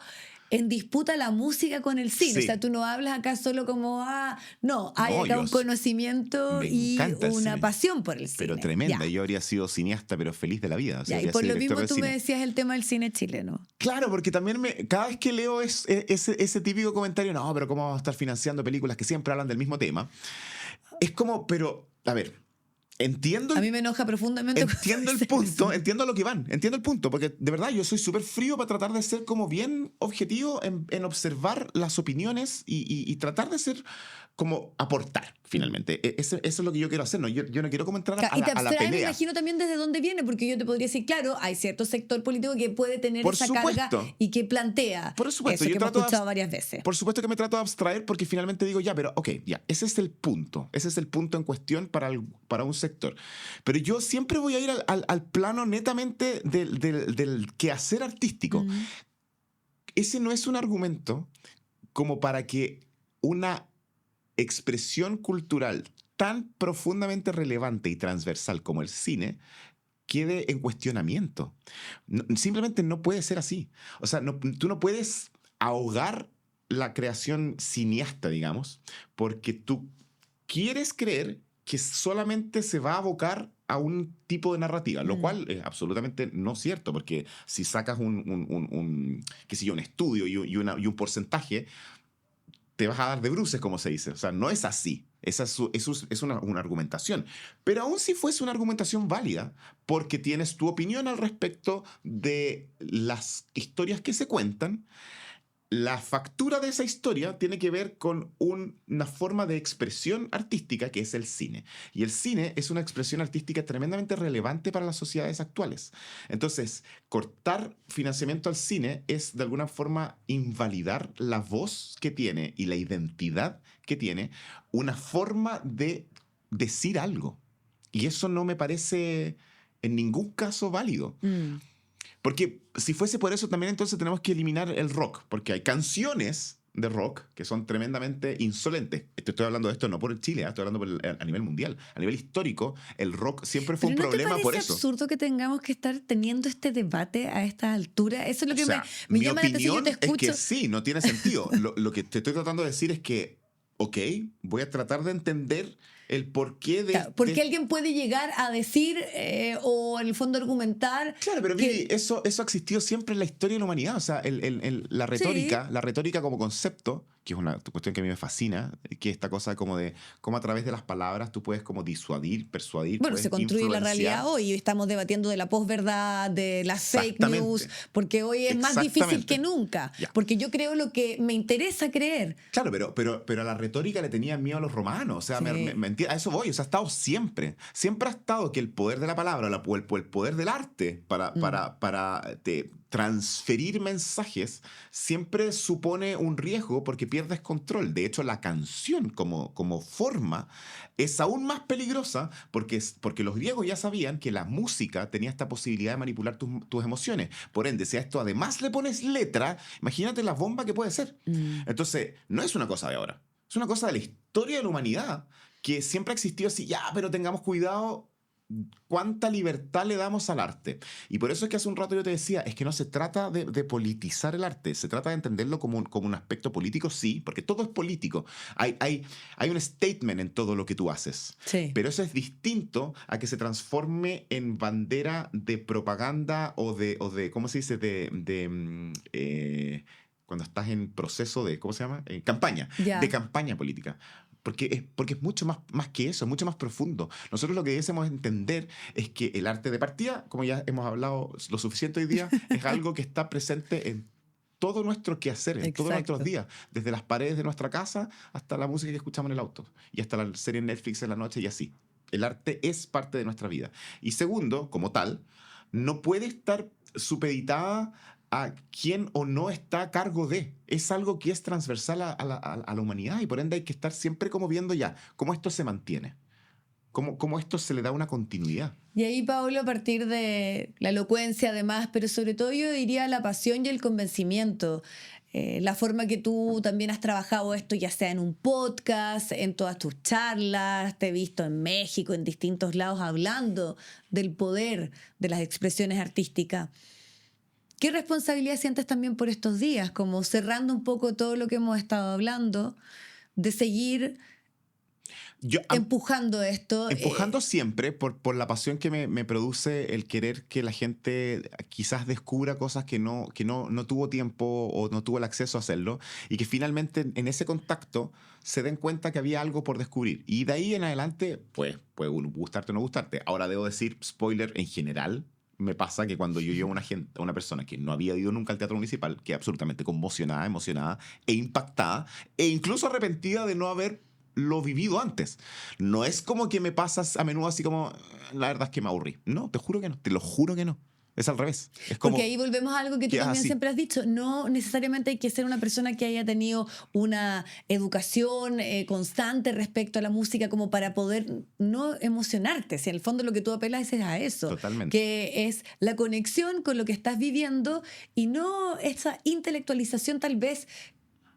en disputa la música con el cine. Sí. O sea, tú no hablas acá solo como, no, hay acá un conocimiento y una pasión por el cine. Pero tremenda, ya. Yo habría sido cineasta, pero feliz de la vida. O sea, ya, y por lo mismo tú me decías el tema del cine chileno. Claro, porque también cada vez que leo ese típico comentario, no, pero ¿cómo vamos a estar financiando películas que siempre hablan del mismo tema? Es como, pero, a ver... Entiendo. A mí me enoja profundamente. Entiendo el punto, entiendo lo que van, entiendo el punto, porque de verdad yo soy súper frío para tratar de ser como bien objetivo en observar las opiniones y tratar de ser como aportar, finalmente. Eso es lo que yo quiero hacer, ¿no? Yo no quiero como entrar a la pelea. Me imagino también desde dónde viene, porque yo te podría decir, claro, hay cierto sector político que puede tener por esa supuesto. Carga y que plantea por supuesto. eso que hemos escuchado varias veces. Por supuesto que me trato de abstraer porque finalmente digo, ya, pero ok, ya, ese es el punto en cuestión para un sector. Pero yo siempre voy a ir al plano netamente del quehacer artístico. Ese no es un argumento como para que una expresión cultural tan profundamente relevante y transversal como el cine quede en cuestionamiento. Simplemente no puede ser así. O sea, tú no puedes ahogar la creación cineasta, digamos, porque tú quieres creer que solamente se va a abocar a un tipo de narrativa, lo cual es absolutamente no cierto, porque si sacas qué sé yo, un estudio y un porcentaje, te vas a dar de bruces, como se dice. O sea, no es así. Esa es una argumentación. Pero aún si fuese una argumentación válida, porque tienes tu opinión al respecto de las historias que se cuentan, la factura de esa historia tiene que ver con una forma de expresión artística que es el cine. Y el cine es una expresión artística tremendamente relevante para las sociedades actuales. Entonces, cortar financiamiento al cine es de alguna forma invalidar la voz que tiene y la identidad que tiene una forma de decir algo. Y eso no me parece en ningún caso válido. Porque si fuese por eso, también entonces tenemos que eliminar el rock, porque hay canciones de rock que son tremendamente insolentes. Estoy hablando de esto no por Chile, estoy hablando a nivel mundial. A nivel histórico, el rock siempre fue un problema por eso. ¿Es absurdo que tengamos que estar teniendo este debate a esta altura? Eso es lo que me llama la atención. Yo te escucho. Es que sí, no tiene sentido. Lo que te estoy tratando de decir es que, ok, voy a tratar de entender el porqué de... Claro, porque alguien puede llegar a decir o en el fondo argumentar... Claro, pero Vivi, eso ha existido siempre en la historia de la humanidad. O sea, la retórica como concepto, que es una cuestión que a mí me fascina, que es esta cosa como de cómo a través de las palabras tú puedes como disuadir, persuadir, bueno, se construye la realidad hoy. Estamos debatiendo de la posverdad, de las fake news, porque hoy es más difícil que nunca. Ya. Porque yo creo lo que me interesa creer. Claro, pero a la retórica le tenían miedo a los romanos. O sea, a eso voy. O sea, ha estado siempre. Siempre ha estado que el poder de la palabra o el poder del arte para transferir mensajes siempre supone un riesgo porque pierdes control. De hecho, la canción como forma es aún más peligrosa porque los griegos ya sabían que la música tenía esta posibilidad de manipular tus emociones. Por ende, si a esto además le pones letra, imagínate la bomba que puede ser. Entonces, no es una cosa de ahora. Es una cosa de la historia de la humanidad que siempre ha existido así, ya, pero tengamos cuidado cuánta libertad le damos al arte. Y por eso es que hace un rato yo te decía, es que no se trata de politizar el arte, se trata de entenderlo como un aspecto político, sí, porque todo es político. Hay un statement en todo lo que tú haces. Sí. Pero eso es distinto a que se transforme en bandera de propaganda o de ¿cómo se dice? Cuando estás en proceso de, ¿cómo se llama? Campaña, de campaña política. Porque es mucho más que eso, es mucho más profundo. Nosotros lo que debemos entender es que el arte de partida, como ya hemos hablado lo suficiente hoy día, es algo que está presente en todo nuestro quehacer, en todos nuestros días, desde las paredes de nuestra casa hasta la música que escuchamos en el auto y hasta la serie Netflix en la noche y así. El arte es parte de nuestra vida. Y segundo, como tal, no puede estar supeditada a quién o no está a cargo de. Es algo que es transversal a la humanidad, y por ende hay que estar siempre como viendo ya cómo esto se mantiene, cómo esto se le da una continuidad. Y ahí, Paolo, a partir de la elocuencia además, pero sobre todo yo diría la pasión y el convencimiento, la forma que tú también has trabajado esto, ya sea en un podcast, en todas tus charlas, te he visto en México, en distintos lados, hablando del poder de las expresiones artísticas. ¿Qué responsabilidad sientes también por estos días? Como cerrando un poco todo lo que hemos estado hablando, de seguir empujando esto. Empujando siempre por la pasión que me produce el querer que la gente quizás descubra cosas que no tuvo tiempo o no tuvo el acceso a hacerlo, y que finalmente en ese contacto se den cuenta que había algo por descubrir. Y de ahí en adelante, pues puede gustarte o no gustarte. Ahora debo decir, spoiler, en general, me pasa que cuando yo llevo a una persona que no había ido nunca al Teatro Municipal, que absolutamente conmocionada, emocionada e impactada, e incluso arrepentida de no haber lo vivido antes. No es como que me pasas a menudo así como, la verdad es que me aburrí. No, te juro que no, te lo juro que no. Es al revés. Es como, porque ahí volvemos a algo que tú también así. siempre has dicho. No necesariamente hay que ser una persona que haya tenido una educación constante respecto a la música como para poder no emocionarte. Si en el fondo lo que tú apelas es a eso. Totalmente. Que es la conexión con lo que estás viviendo y no esa intelectualización tal vez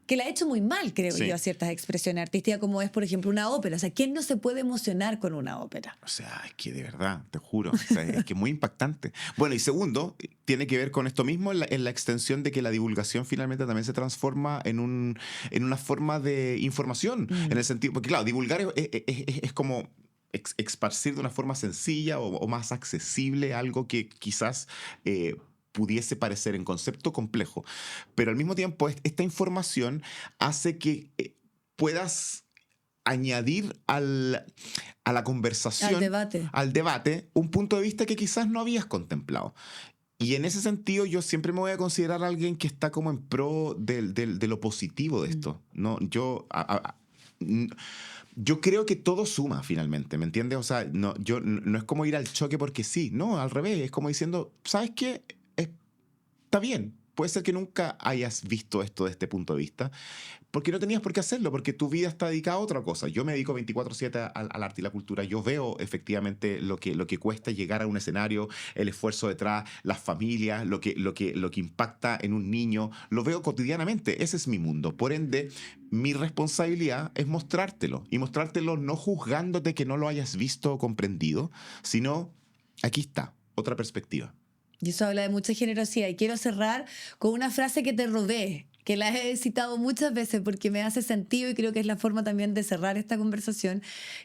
que la ha hecho muy mal, creo yo, a ciertas expresiones artísticas, como es, por ejemplo, una ópera. O sea, ¿quién no se puede emocionar con una ópera? O sea, es que de verdad, te juro, o sea, es que es muy impactante. Bueno, y segundo, tiene que ver con esto mismo, en la extensión de que la divulgación finalmente también se transforma en una forma de información, en el sentido, porque claro, divulgar es como esparcir de una forma sencilla o más accesible algo que quizás pudiese parecer en concepto complejo, pero al mismo tiempo esta información hace que puedas añadir a la conversación, al debate, un punto de vista que quizás no habías contemplado. Y en ese sentido yo siempre me voy a considerar alguien que está como en pro de lo positivo de esto. ¿No? Yo creo que todo suma finalmente, ¿me entiendes? O sea, no es como ir al choque porque sí, no, al revés, es como diciendo, ¿sabes qué? Está bien, puede ser que nunca hayas visto esto desde este punto de vista, porque no tenías por qué hacerlo, porque tu vida está dedicada a otra cosa. Yo me dedico 24/7 al arte y la cultura. Yo veo efectivamente lo que cuesta llegar a un escenario, el esfuerzo detrás, las familias, lo que impacta en un niño. Lo veo cotidianamente. Ese es mi mundo. Por ende, mi responsabilidad es mostrártelo. Y mostrártelo no juzgándote que no lo hayas visto o comprendido, sino aquí está, otra perspectiva. Y eso habla de mucha generosidad. Y quiero cerrar con una frase que te robé, que la he citado muchas veces porque me hace sentido y creo que es la forma también de cerrar esta conversación,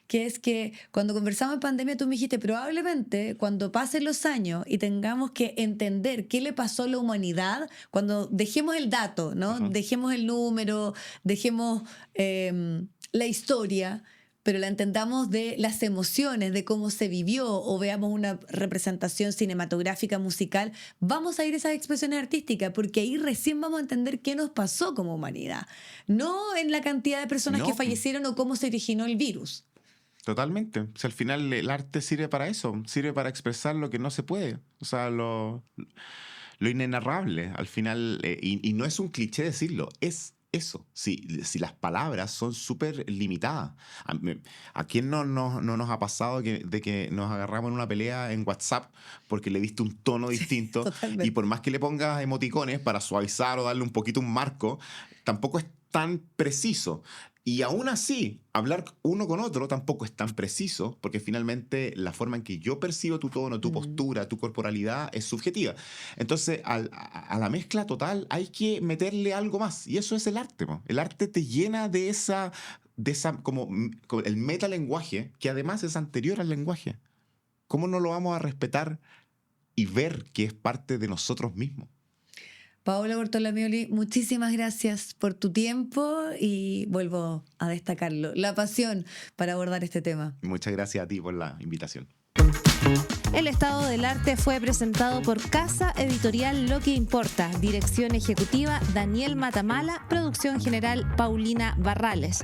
que es que cuando conversamos en pandemia tú me dijiste, probablemente cuando pasen los años y tengamos que entender qué le pasó a la humanidad, cuando dejemos el dato, ¿no? Dejemos el número, dejemos la historia, pero la entendamos de las emociones, de cómo se vivió, o veamos una representación cinematográfica, musical, vamos a ir a esas expresiones artísticas, porque ahí recién vamos a entender qué nos pasó como humanidad, no en la cantidad de personas que fallecieron o cómo se originó el virus. Totalmente. O sea, al final el arte sirve para eso, sirve para expresar lo que no se puede, o sea, lo inenarrable, al final, y no es un cliché decirlo, es eso. Si las palabras son súper limitadas. ¿A quién no nos ha pasado de que nos agarramos en una pelea en WhatsApp porque le diste un tono distinto? Y por más que le pongas emoticones para suavizar o darle un poquito un marco, tampoco es tan preciso. Y aún así, hablar uno con otro tampoco es tan preciso, porque finalmente la forma en que yo percibo tu tono, tu postura, tu corporalidad es subjetiva. Entonces, a la mezcla total hay que meterle algo más. Y eso es el arte, ¿no? El arte te llena de esa como el metalenguaje, que además es anterior al lenguaje. ¿Cómo no lo vamos a respetar y ver que es parte de nosotros mismos? Paola Bortolamioli, muchísimas gracias por tu tiempo y vuelvo a destacarlo, la pasión para abordar este tema. Muchas gracias a ti por la invitación. El Estado del Arte fue presentado por Casa Editorial Lo que Importa, Dirección Ejecutiva Daniel Matamala, Producción General Paulina Barrales.